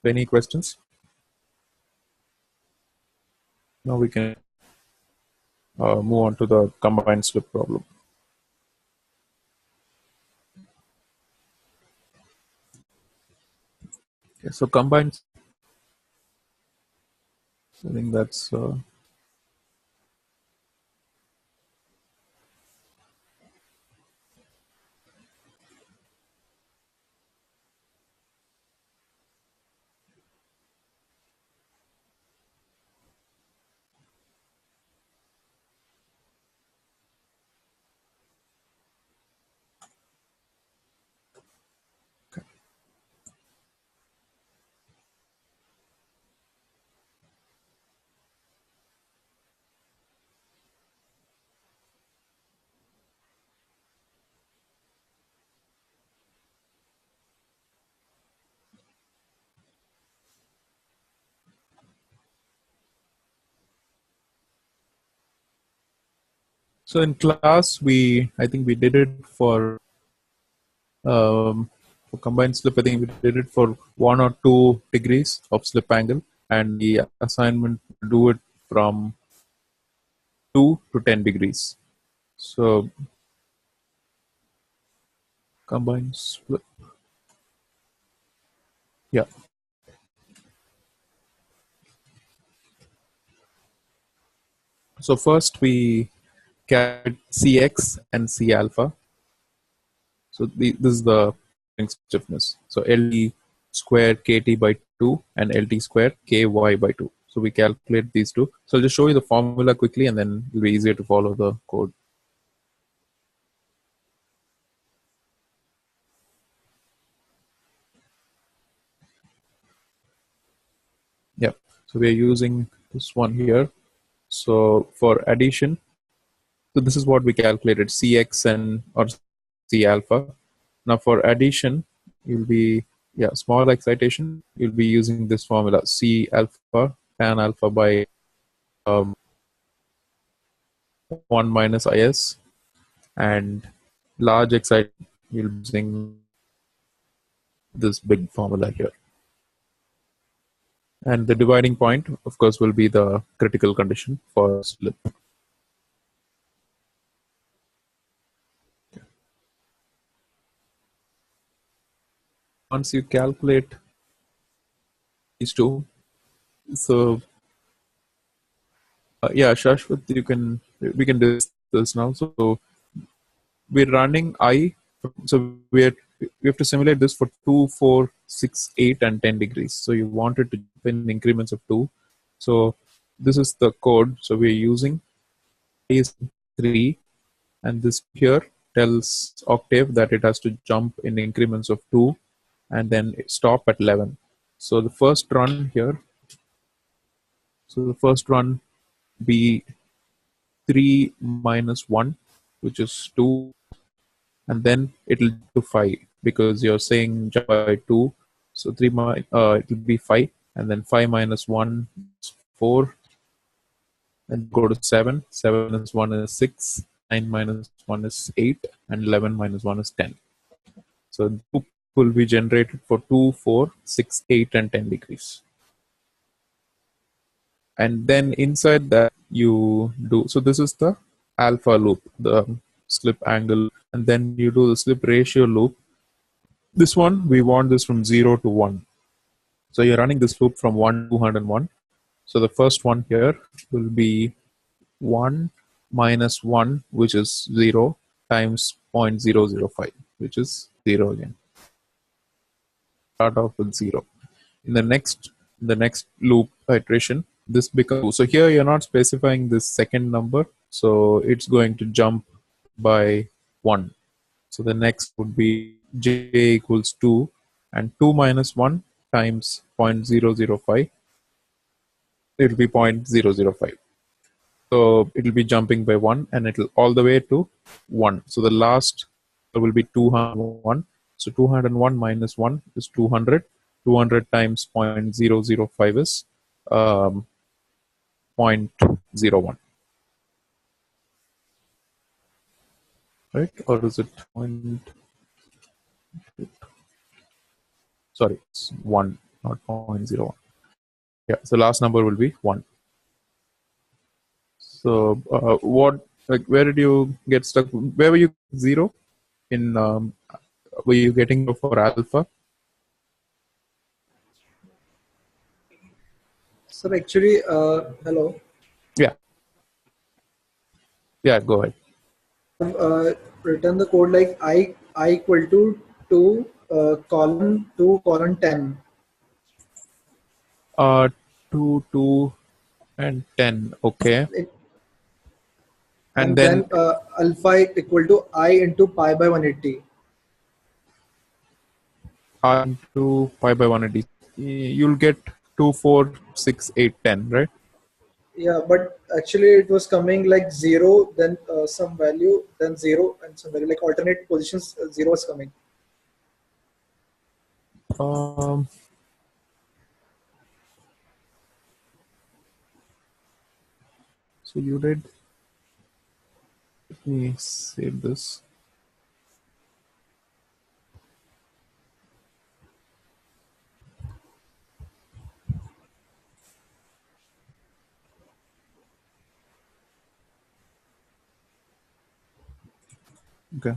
Any questions? Now we can move on to the combined slip problem. Okay, so combined, I think that's so in class I think we did it for combined slip. I think we did it for 1 or 2 degrees of slip angle, and the assignment to do it from 2 to 10 degrees. So combined slip, yeah. So first we calculate Cx and C alpha. So this is the stiffness. So LT squared KT by 2 and LT squared KY by 2. So we calculate these two. So I'll just show you the formula quickly and then it'll be easier to follow the code. Yeah, so we're using this one here. So for addition, so this is what we calculated, Cx and or C alpha. Now for addition, you'll be, yeah, small excitation, you'll be using this formula, C alpha tan alpha by 1 minus is, and large excitation, you'll be using this big formula here. And the dividing point, of course, will be the critical condition for slip. Once you calculate these two, so yeah, Shashwat, we can do this now. So we're running I, so we have to simulate this for 2, 4, 6, 8, and 10 degrees. So you want it to jump in increments of 2. So this is the code. So we're using I is 3, and this here tells Octave that it has to jump in increments of 2 and then stop at 11. So the first run here, so the first run be 3 minus 1, which is 2, and then it'll to 5 because you're saying jump by 2. So it'll be 5, and then 5 minus 1 is 4, and go to 7. 7 minus 1 is 6, 9 minus 1 is 8, and 11 minus 1 is 10. So the loop will be generated for 2, 4, 6, 8, and 10 degrees. And then inside that you do, so this is the alpha loop, the slip angle, and then you do the slip ratio loop. This one, we want this from 0 to 1. So you're running this loop from 1 to 201. So the first one here will be 1 minus 1, which is 0, times 0.005, which is 0 again. Start off with 0. In the next loop iteration, this becomes, so here you're not specifying this second number, so it's going to jump by 1. So the next would be j equals 2, and 2 minus 1 times 0.005, it will be 0.005. So it will be jumping by 1, and it will all the way to 1. So the last will be 201. So 201 minus 1 is 200. 200 times 0.005 is 0.01. Right? Or is it sorry, it's 1, not 0.01. Yeah, so last number will be 1. So what, like, where did you get stuck? Where were you 0 in? Were you getting for alpha? Sir, actually, hello. Yeah. Yeah, go ahead. Written the code like I equal to 2 colon 2 colon 10. 2, 2, and 10. Okay. It, And and then then alpha equal to I into pi by 180. R into pi by 180. You'll get 2, 4, 6, 8, 10, right? Yeah, but actually it was coming like 0, then some value, then 0, and some value, like alternate positions, 0 was coming. Um, so you did, let me save this. Okay.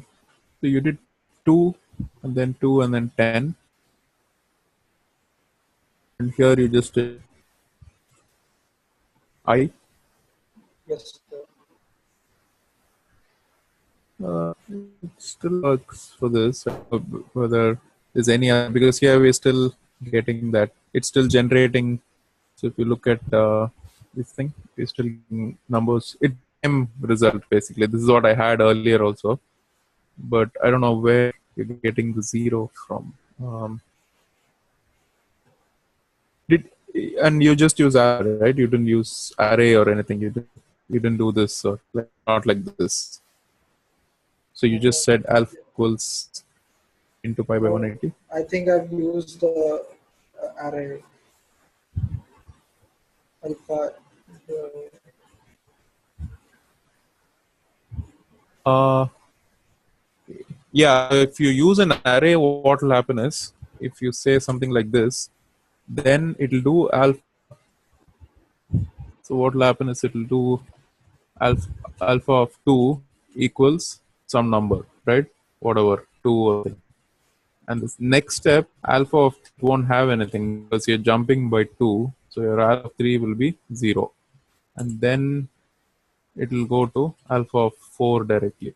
So you did 2, and then 2, and then 10. And here you just did I. Yes. It still works for this. Whether there's any other, because here we're still getting that it's still generating. So if you look at this thing, we're still getting numbers. It same result basically. This is what I had earlier also, but I don't know where you're getting the zero from. Did and you just use array, right? You didn't use array or anything. You didn't do this or like, not like this. So you just said alpha equals into pi by 180. I think I've used the array alpha. Uh, yeah, if you use an array, what will happen is if you say something like this, then it'll do alpha. So what will happen is it'll do alpha of 2 equals some number, right? Whatever, 2 or thing. And this next step, alpha of won't have anything because you're jumping by 2. So your alpha of 3 will be 0. And then it will go to alpha of 4 directly.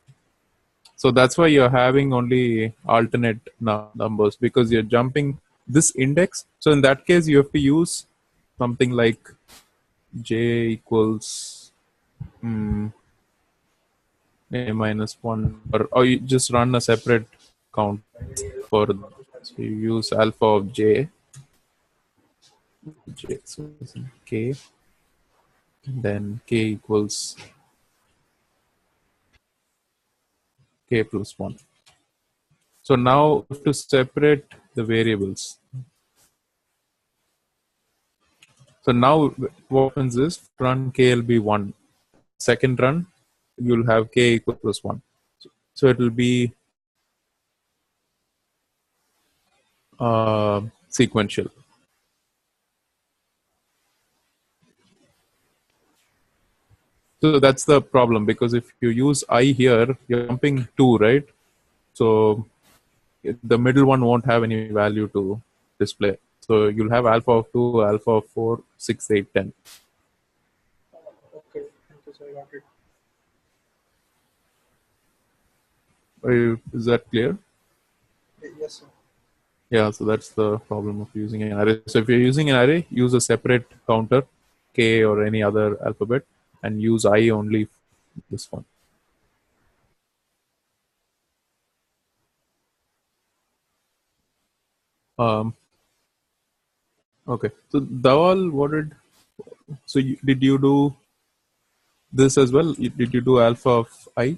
So that's why you're having only alternate numbers because you're jumping this index. So in that case, you have to use something like j equals a minus 1, or you just run a separate count for that. So you use alpha of j, so k, then k equals k plus 1. So now we have to separate the variables. So now what happens is run k will be 1. Second run, you'll have k equal plus 1. So it will be sequential. So that's the problem because if you use I here, you're jumping 2, right? So the middle one won't have any value to display. So you'll have alpha of 2, alpha of 4, 6, 8, 10. Okay, okay, so I got it. Is that clear? Yes, sir. Yeah, so that's the problem of using an array. So if you're using an array, use a separate counter, k or any other alphabet, and use I only for this one. Okay. So Dawal, did you do this as well? Did you do alpha of I?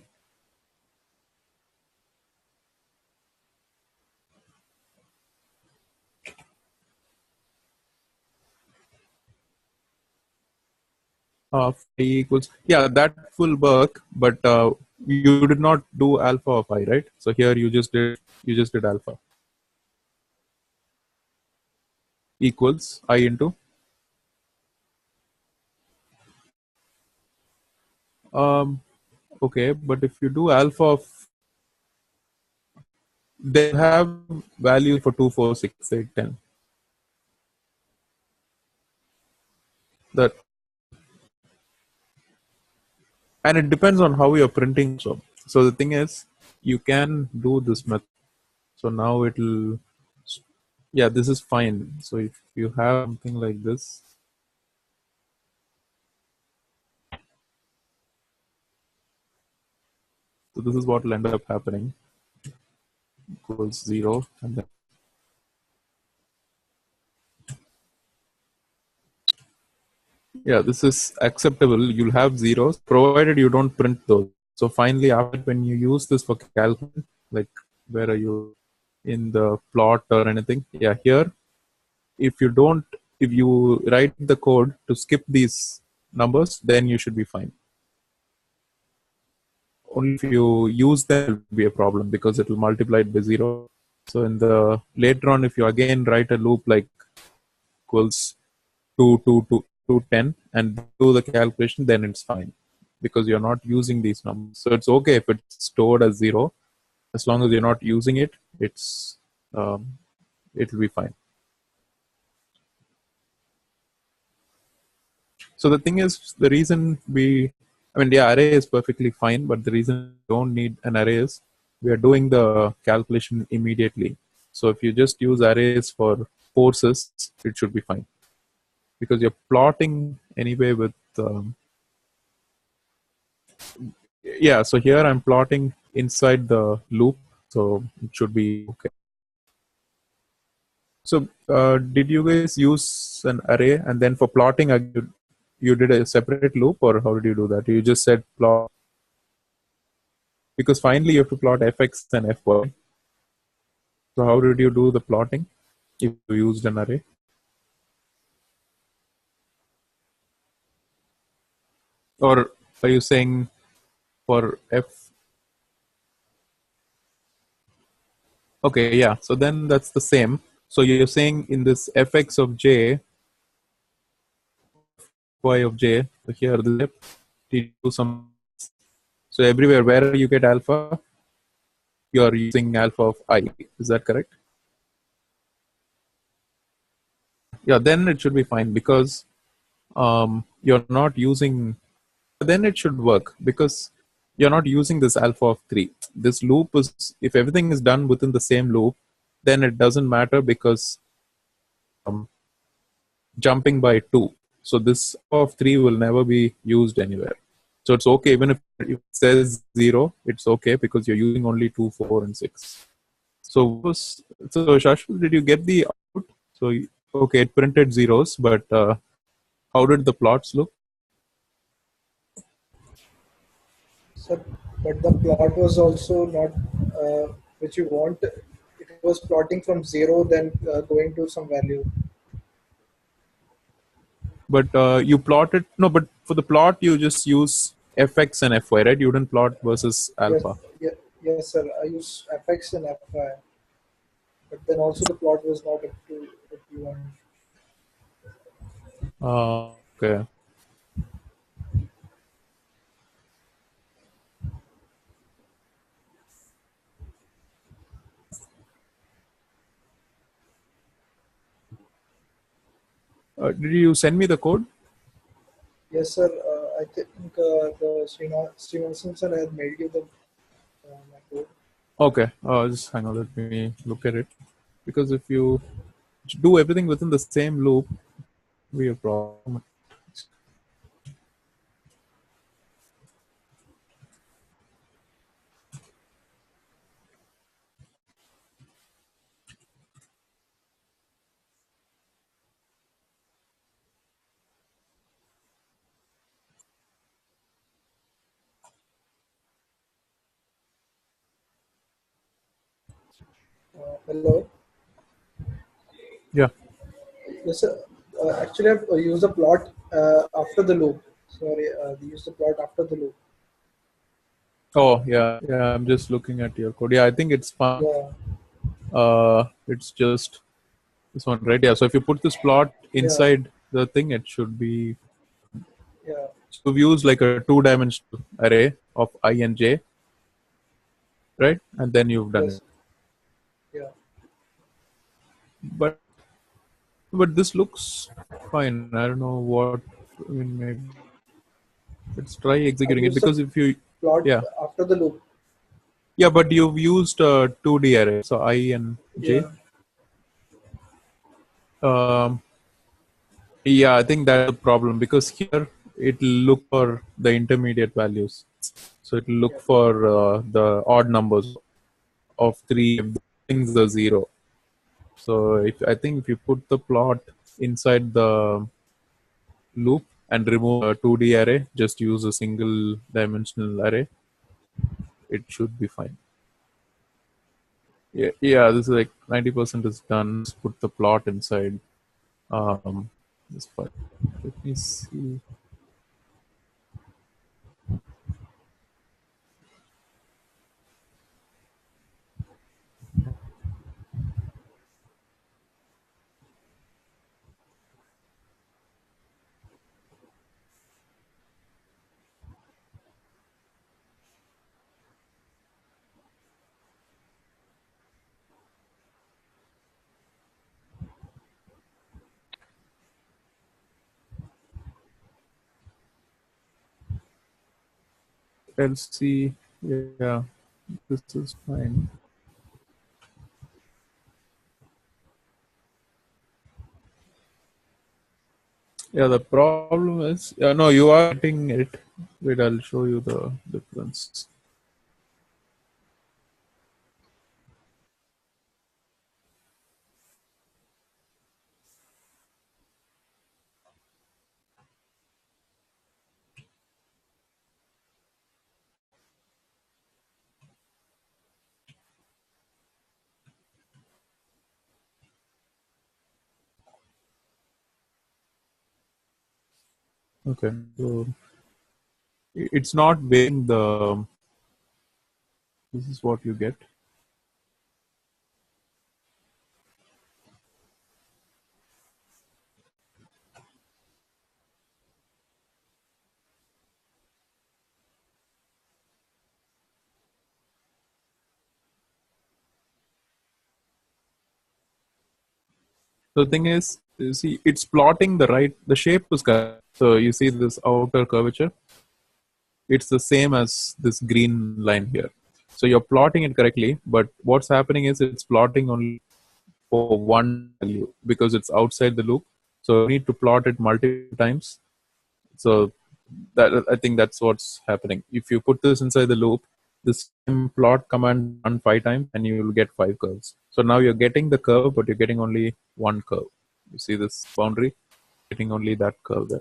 I equals, yeah, that will work, but you did not do alpha of I, right? So here you just did alpha equals I into okay, but if you do alpha of, they have value for 2, 4, 6, 8, 10. That, and it depends on how you're printing. So the thing is, you can do this method. So now it'll, yeah, this is fine. So if you have something like this, so this is what will end up happening. Equals 0, and then yeah, this is acceptable. You'll have zeros provided you don't print those. So finally, after when you use this for calculation, like where are you in the plot or anything? Yeah, here, if you write the code to skip these numbers, then you should be fine. Only if you use them will be a problem because it will multiply it by 0. So in the later on, if you again write a loop like equals 2 to 10 and do the calculation, then it's fine because you're not using these numbers. So it's okay if it's stored as 0, as long as you're not using it, it'll be fine. So the thing is, the reason we I mean, yeah, array is perfectly fine, but the reason we don't need an array is we are doing the calculation immediately. So if you just use arrays for courses, it should be fine because you're plotting anyway with. Yeah, so here I'm plotting inside the loop, so it should be okay. So did you guys use an array and then for plotting, you did a separate loop, or how did you do that? You just said plot because finally you have to plot fx and fy. So how did you do the plotting if you used an array? Or are you saying for f? Okay, yeah. So then that's the same. So you're saying in this fx of j, y of j, so here the step, did you do some. So everywhere wherever you get alpha, you're using alpha of I. Is that correct? Yeah, then it should be fine because you're not using. Then it should work because you're not using this alpha of 3. This loop is, if everything is done within the same loop, then it doesn't matter because um, jumping by 2. So this alpha of 3 will never be used anywhere. So it's okay even if it says 0, it's okay because you're using only 2, 4, and 6. So Shashwat, did you get the output? So okay, it printed zeros, but how did the plots look? So, but the plot was also not which you want. It was plotting from zero, then going to some value. But you plotted no, but for the plot you just use fx and fy, right? You didn't plot versus Yes, alpha. yes, sir. I use fx and fy, but then also the plot was not up to what you want. Okay. Did you send me the code? Yes, sir. I think the Srinivasan sir had mailed you the my code. Okay. Just hang on. Let me look at it. Because if you do everything within the same loop, we have problem. Hello. Yeah. Yes, sir. Actually, I've used the plot after the loop. Sorry, they used the plot after the loop. Oh, yeah. Yeah. I'm just looking at your code. Yeah, I think it's fine. Yeah, It's just this one, right? Yeah. So if you put this plot yeah, inside the thing, it should be. yeah. So we've used like a two-dimensional array of I and j, right? And then you've done Yes, it. yeah. But this looks fine. I don't know what. I mean, maybe let's try I've executing it used the because if you, plot yeah, after the loop. yeah, but you've used a 2D array, so I and j. Yeah, Um, yeah, I think that's a problem because here it'll look for the intermediate values. So it'll look yeah. for the odd numbers of 3 if the thing's a 0. So I think if you put the plot inside the loop and remove a 2D array, just use a single dimensional array, it should be fine. Yeah, yeah, this is like 90% is done. Just put the plot inside this file. Let me see. LC, yeah, this is fine. Yeah, the problem is, no, you are getting it. Wait, I'll show you the difference. Okay, so it's not weighing the. This is what you get. So the thing is, you see, it's plotting the shape is correct. So you see this outer curvature, it's the same as this green line here. So you're plotting it correctly, but what's happening is it's plotting only for one value because it's outside the loop. So you need to plot it multiple times. So that I think that's what's happening. If you put this inside the loop, this same plot command run 5 times and you will get 5 curves. So now you're getting the curve, but you're getting only one curve. You see this boundary, getting only that curve there.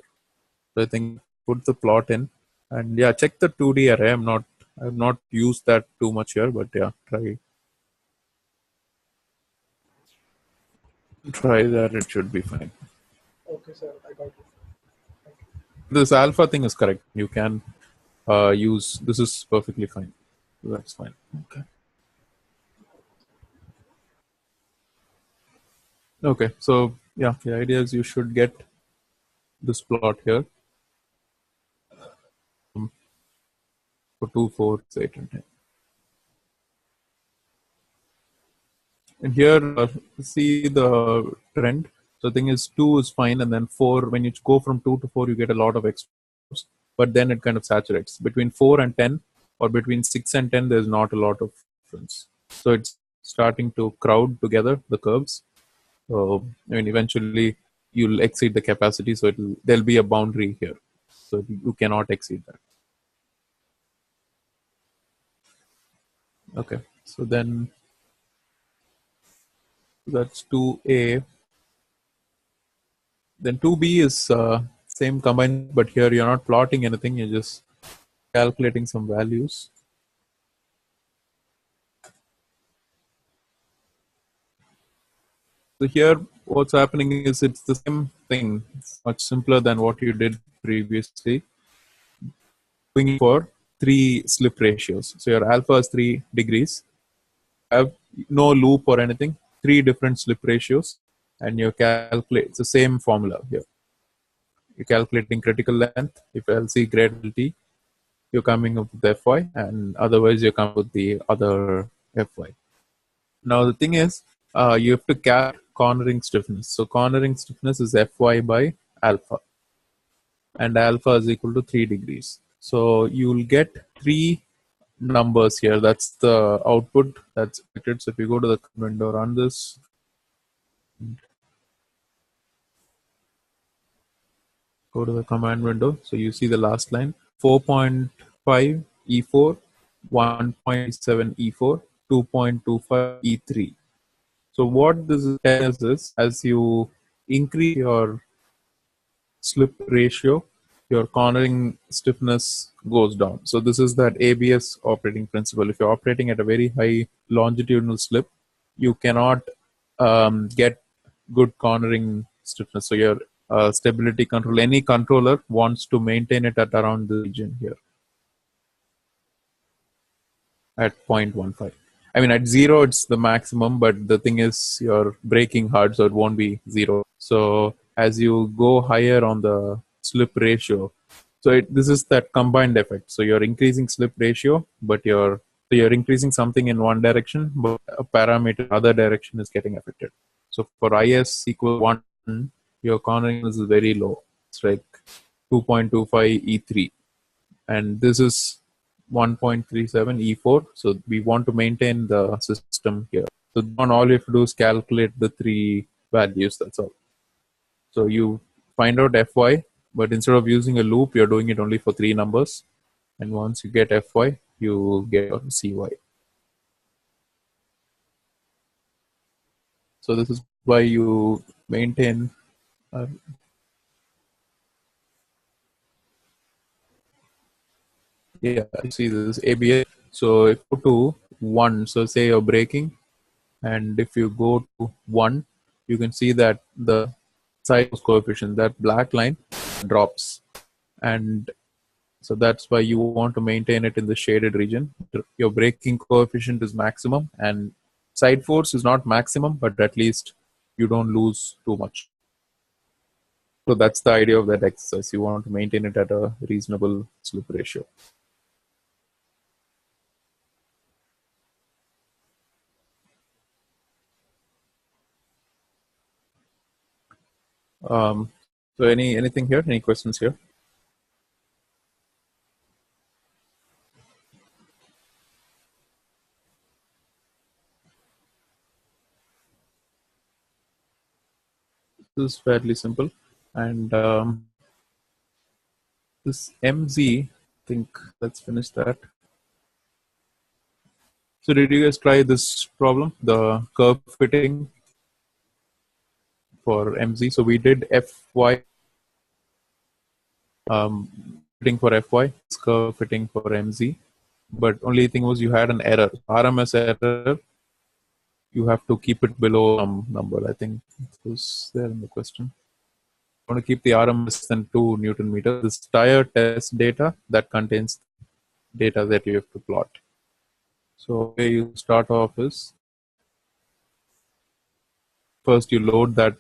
So I think put the plot in and yeah, check the 2D array. I've not used that too much here, but yeah, try that. It should be fine. Okay, sir, I got it. This alpha thing is correct. You can use this is perfectly fine. That's fine. Okay. Okay. So yeah, the idea is you should get this plot here for 2, 4, 8, and 10. And here, see the trend. So the thing is, 2 is fine, and then 4. When you go from 2 to 4, you get a lot of extras, but then it kind of saturates. Between 4 and 10, or between 6 and 10, there's not a lot of difference. So it's starting to crowd together the curves. So I mean, eventually you'll exceed the capacity. So there'll be a boundary here. So you cannot exceed that. Okay. So then that's 2A. Then 2B is same combined, but here you're not plotting anything. You're just calculating some values. So here, what's happening is it's the same thing. It's much simpler than what you did previously. Going for 3 slip ratios. So your alpha is 3 degrees. Have no loop or anything. 3 different slip ratios, and you calculate. It's the same formula here. You're calculating critical length. If LC greater T, you're coming up with Fy, and otherwise you're coming with the other Fy. Now the thing is, you have to calculate cornering stiffness. So cornering stiffness is Fy by alpha, and alpha is equal to 3 degrees. So you'll get 3 numbers here. That's the output that's expected. So if you go to the window, run this. Go to the command window. So you see the last line, 4.5 E4, 1.7 E4, 2.25 E3. So what this tells is, as you increase your slip ratio, your cornering stiffness goes down. So this is that ABS operating principle. If you're operating at a very high longitudinal slip, you cannot get good cornering stiffness. So your stability control, any controller wants to maintain it at around the region here at 0.15. I mean, at 0, it's the maximum, but the thing is you're braking hard, so it won't be 0. So as you go higher on the slip ratio, so this is that combined effect. So you're increasing slip ratio, but you're increasing something in one direction, but a parameter other direction is getting affected. So for IS equal 1, your cornering is very low. It's like 2.25 E3. And this is 1.37 E4. So we want to maintain the system here. So on all you have to do is calculate the three values. That's all. So you find out Fy, but instead of using a loop, you're doing it only for three numbers. And once you get Fy, you get Cy. So this is why you maintain. Yeah, you see this ABS. So if you go to 1, so say you're braking, and if you go to 1, you can see that the size coefficient, that black line, drops. And so that's why you want to maintain it in the shaded region. Your braking coefficient is maximum, and side force is not maximum, but at least you don't lose too much. So that's the idea of that exercise. You want to maintain it at a reasonable slip ratio. So anything here? Any questions here? This is fairly simple. And this MZ, I think let's finish that. So did you guys try this problem, the curve fitting for MZ? So we did FY fitting for FY, curve fitting for MZ. But only thing was you had an error, RMS error. You have to keep it below some number. I think it was there in the question. You want to keep the RMS than 2 Newton meters. This tire test data that contains data that you have to plot. So where you start off is first you load that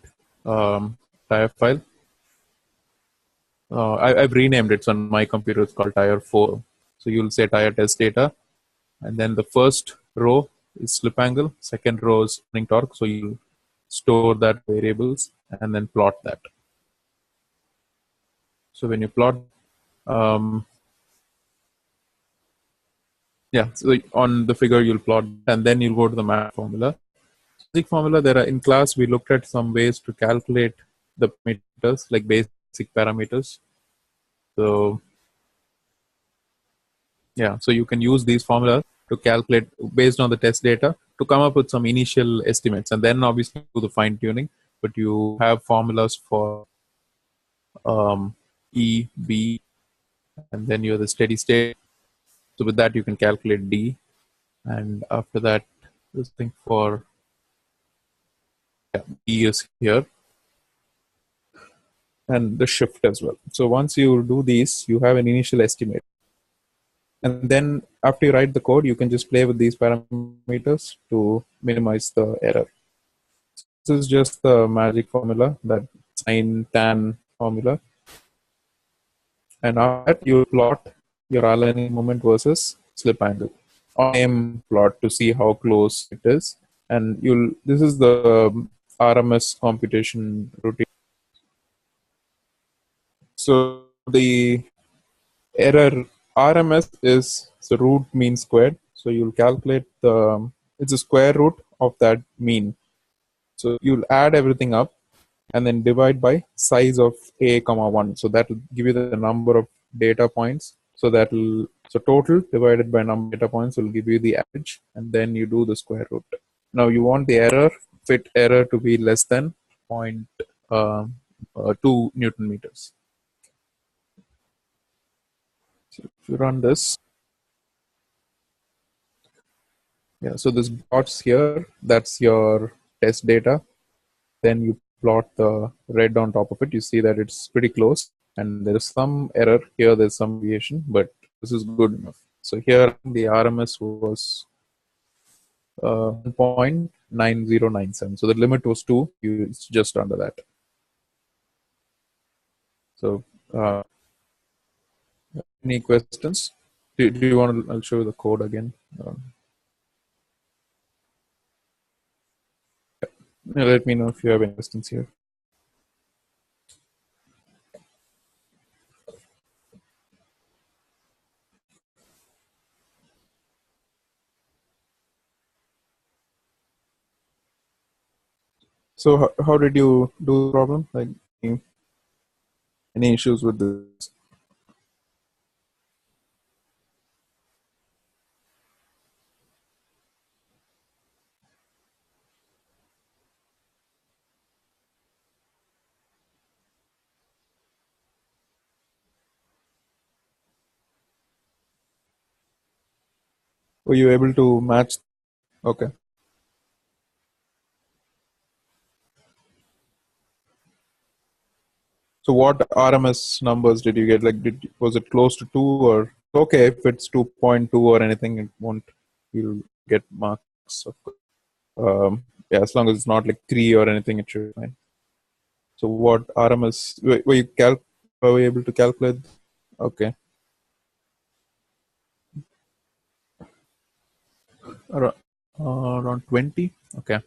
tire file. I've renamed it, so on my computer it's called tire 4. So you'll say tire test data, and then the first row is slip angle, second row is running torque. So you store that variables and then plot that. So when you plot, yeah, so on the figure you'll plot, and then you'll go to the math formula. Basic formula, there are in class we looked at some ways to calculate the parameters, like basic parameters. So yeah, so you can use these formulas to calculate based on the test data to come up with some initial estimates, and then obviously do the fine tuning. But you have formulas for E, B, and then you have the steady state. So with that you can calculate D, and after that this thing for E is here, and the shift as well. So once you do these, you have an initial estimate. And then after you write the code, you can just play with these parameters to minimize the error. This is just the magic formula, that sine tan formula. And after that, you plot your aligning moment versus slip angle on M plot to see how close it is. And this is the RMS computation routine. So the error RMS is the root mean squared. So you'll calculate it's a square root of that mean. So you'll add everything up and then divide by size of a comma 1. So that will give you the number of data points. So total divided by number of data points will give you the average, and then you do the square root. Now you want the fit error to be less than 0.2 Newton meters. So if you run this, yeah, so this plots here, that's your test data. Then you plot the red on top of it. You see that it's pretty close, and there is some error here. There's some deviation, but this is good enough. So here the RMS was 1.9097. So the limit was 2. It's just under that. So any questions? Do you want to? I'll show you the code again. Let me know if you have any questions here. So how did you do the problem? Like any issues with this? Were you able to match? Okay. So what RMS numbers did you get? Like, was it close to 2 or okay? If it's 2.2 or anything, it won't. You'll get marks. Of course. Yeah, as long as it's not like 3 or anything, it should be fine. So what RMS were you able to calculate? Okay, around, around 20. Okay, I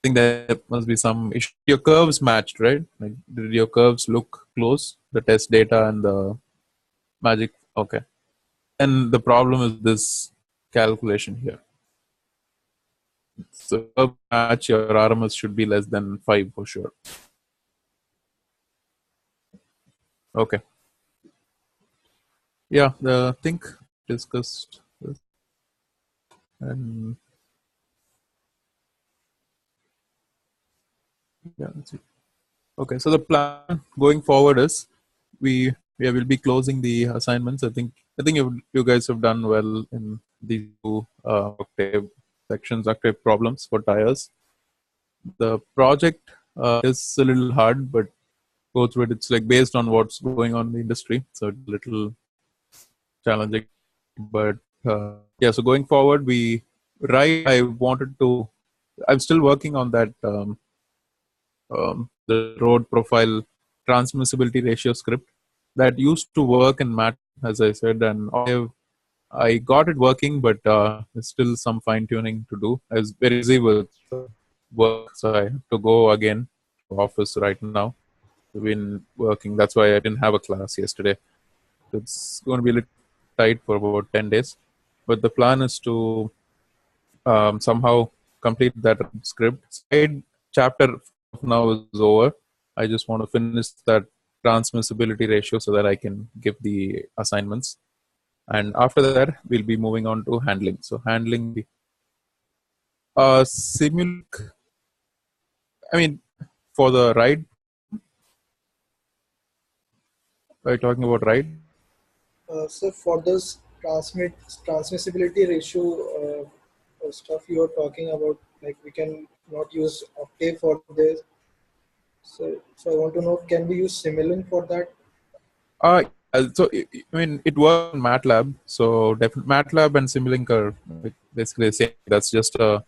think there must be some issue. Your curves matched, right? Like, did your curves look close? The test data and the magic. Okay, and the problem is this calculation here. So curve match, your RMS should be less than 5 for sure. Okay. Yeah, I think discussed this. And yeah, that's it. Okay, so the plan going forward is we will be closing the assignments. I think you guys have done well in these two octave sections, octave problems for tires. The project is a little hard, but go through it. It's like based on what's going on in the industry, so it's a little challenging. But yeah, so going forward, I wanted to. I'm still working on that. The road profile transmissibility ratio script that used to work in Math, as I said, and I got it working, but there's still some fine tuning to do. I was very busy with work, so I have to go again to office right now. I've been working. That's why I didn't have a class yesterday. It's going to be a little tight for about 10 days. But the plan is to somehow complete that script. Side chapter now is over. I just want to finish that transmissibility ratio so that I can give the assignments. And after that, we'll be moving on to handling. So handling, Simulink. I mean, for the ride, are you talking about ride? So for this transmissibility ratio stuff you are talking about, like we can not use Octave for this. So I want to know, can we use Simulink for that? I mean, it works on MATLAB. So MATLAB and Simulink are basically the same. That's just a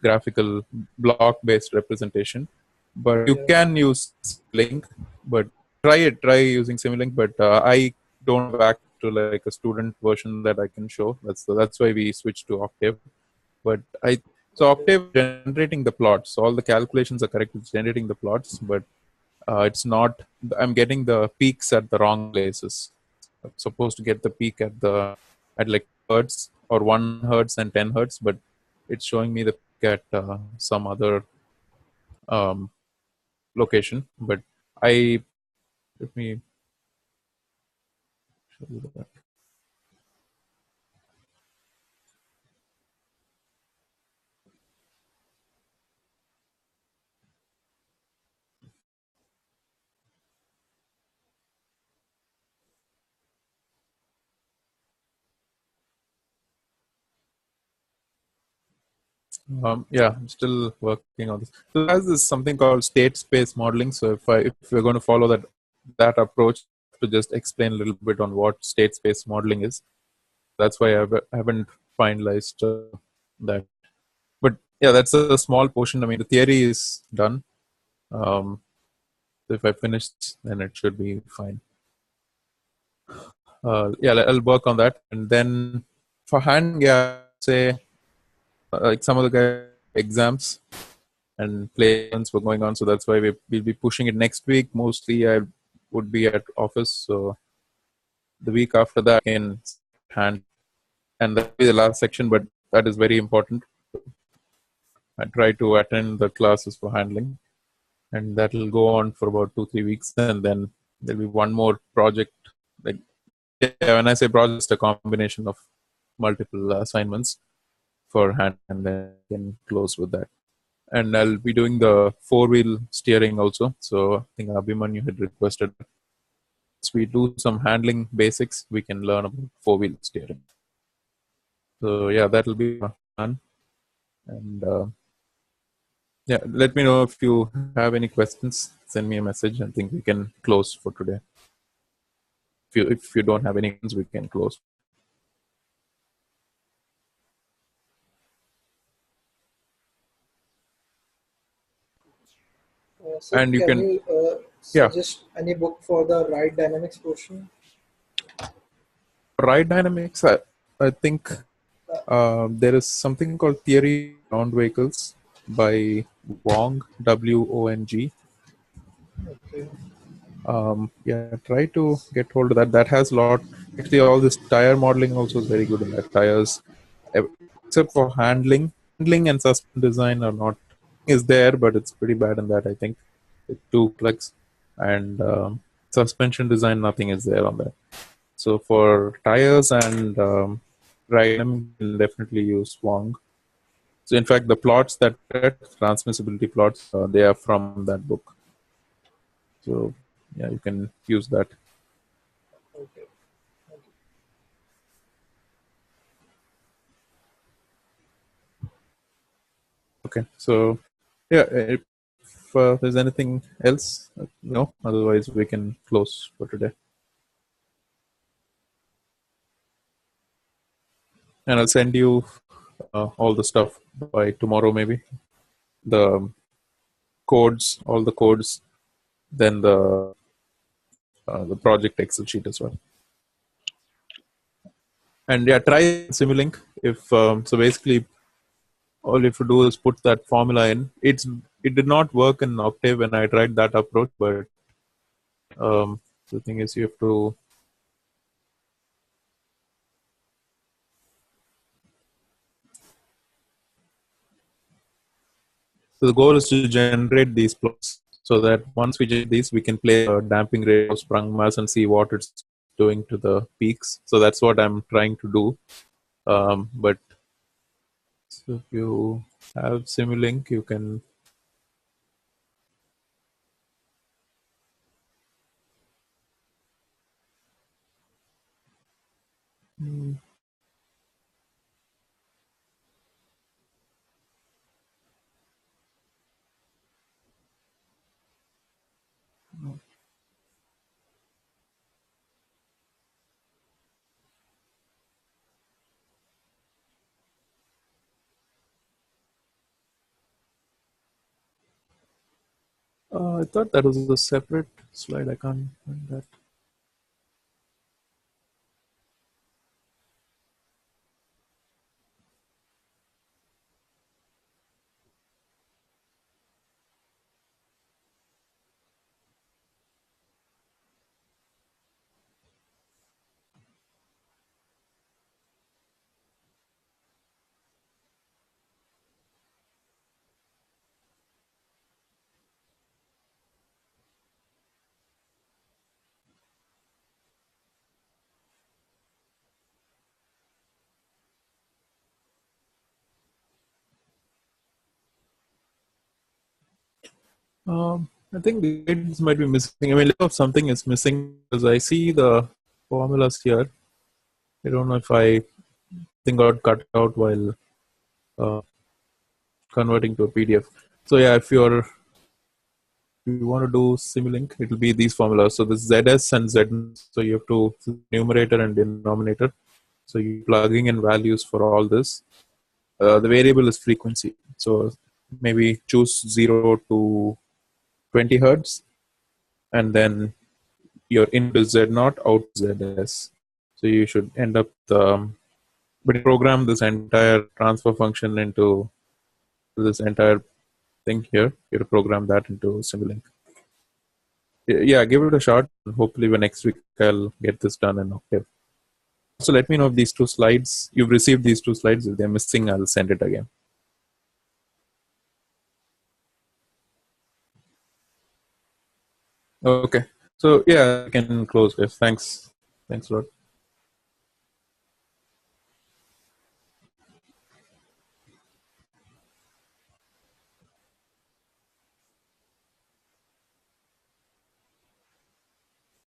graphical block-based representation. But you Yeah. can use Simulink. But try using Simulink. But I don't have access to like a student version that I can show. That's why we switched to Octave. But Octave generating the plots. All the calculations are correct. It's generating the plots, but it's not. I'm getting the peaks at the wrong places. I'm supposed to get the peak at like hertz or 1 hertz and 10 hertz, but it's showing me the peak at some other um, location. But let me show you that. Yeah, I'm still working on this. So there's this something called state space modeling. So if we're going to follow that approach, to just explain a little bit on what state space modeling is. That's why I haven't finalized that. But yeah, that's a small portion. I mean, the theory is done. So if I finish, then it should be fine. Yeah, I'll work on that, and then for hand, yeah, say like some of the guys exams and placements were going on, so that's why we'll be pushing it next week. Mostly, I would be at office, so the week after that, in hand, and that'll be the last section. But that is very important. I try to attend the classes for handling, and that will go on for about 2-3 weeks, and then there'll be one more project. Like, yeah, when I say project, it's a combination of multiple assignments for hand, and then I can close with that. And I'll be doing the 4-wheel steering also. So I think Abhimanyu had requested. Once we do some handling basics, we can learn about 4-wheel steering. So yeah, that'll be fun. And yeah, let me know if you have any questions. Send me a message. I think we can close for today. If you don't have any questions, we can close. Sir, And you can can, you yeah, suggest any book for the ride dynamics portion? ride dynamics. I think there is something called Theory of Ground Vehicles by Wong, Wong. Okay. Yeah, try to get hold of that. That has a lot. Actually, all this tire modeling also is very good in that. Tires, except for handling and suspension design are not is there, but it's pretty bad in that. I think with 2 clicks and suspension design, nothing is there on that. So for tires and riding, we'll definitely use Wong. So in fact, the plots that transmissibility plots, they are from that book. So yeah, you can use that. Okay. Okay, so yeah, if there's anything else, no. Otherwise, we can close for today. And I'll send you all the stuff by tomorrow, maybe the codes, all the codes, then the project Excel sheet as well. And yeah, try Simulink. If so, basically, all you have to do is put that formula in. It did not work in Octave when I tried that approach, but the thing is, you have to. So the goal is to generate these plots so that once we generate these, we can play a damping rate of sprung mass and see what it's doing to the peaks. So that's what I'm trying to do. But so if you have Simulink, you can. I thought that was a separate slide. I can't find that. I think the guides might be missing. I mean, if something is missing because I see the formulas here. I don't know if I think got cut out while uh, converting to a PDF. So yeah, if you want to do Simulink, it will be these formulas. So this ZS and Z. So you have to numerator and denominator. So you're plugging in values for all this. The variable is frequency. So maybe choose 0 to 20 hertz, and then your input is Z0, out ZS. So you should end up but you program this entire transfer function into this entire thing here. You have to program that into Simulink. Yeah, give it a shot. Hopefully, by next week I'll get this done in Octave. So let me know if these 2 slides you've received these 2 slides. If they're missing, I'll send it again. Okay. So yeah, I can close, guys. Thanks. Thanks a lot.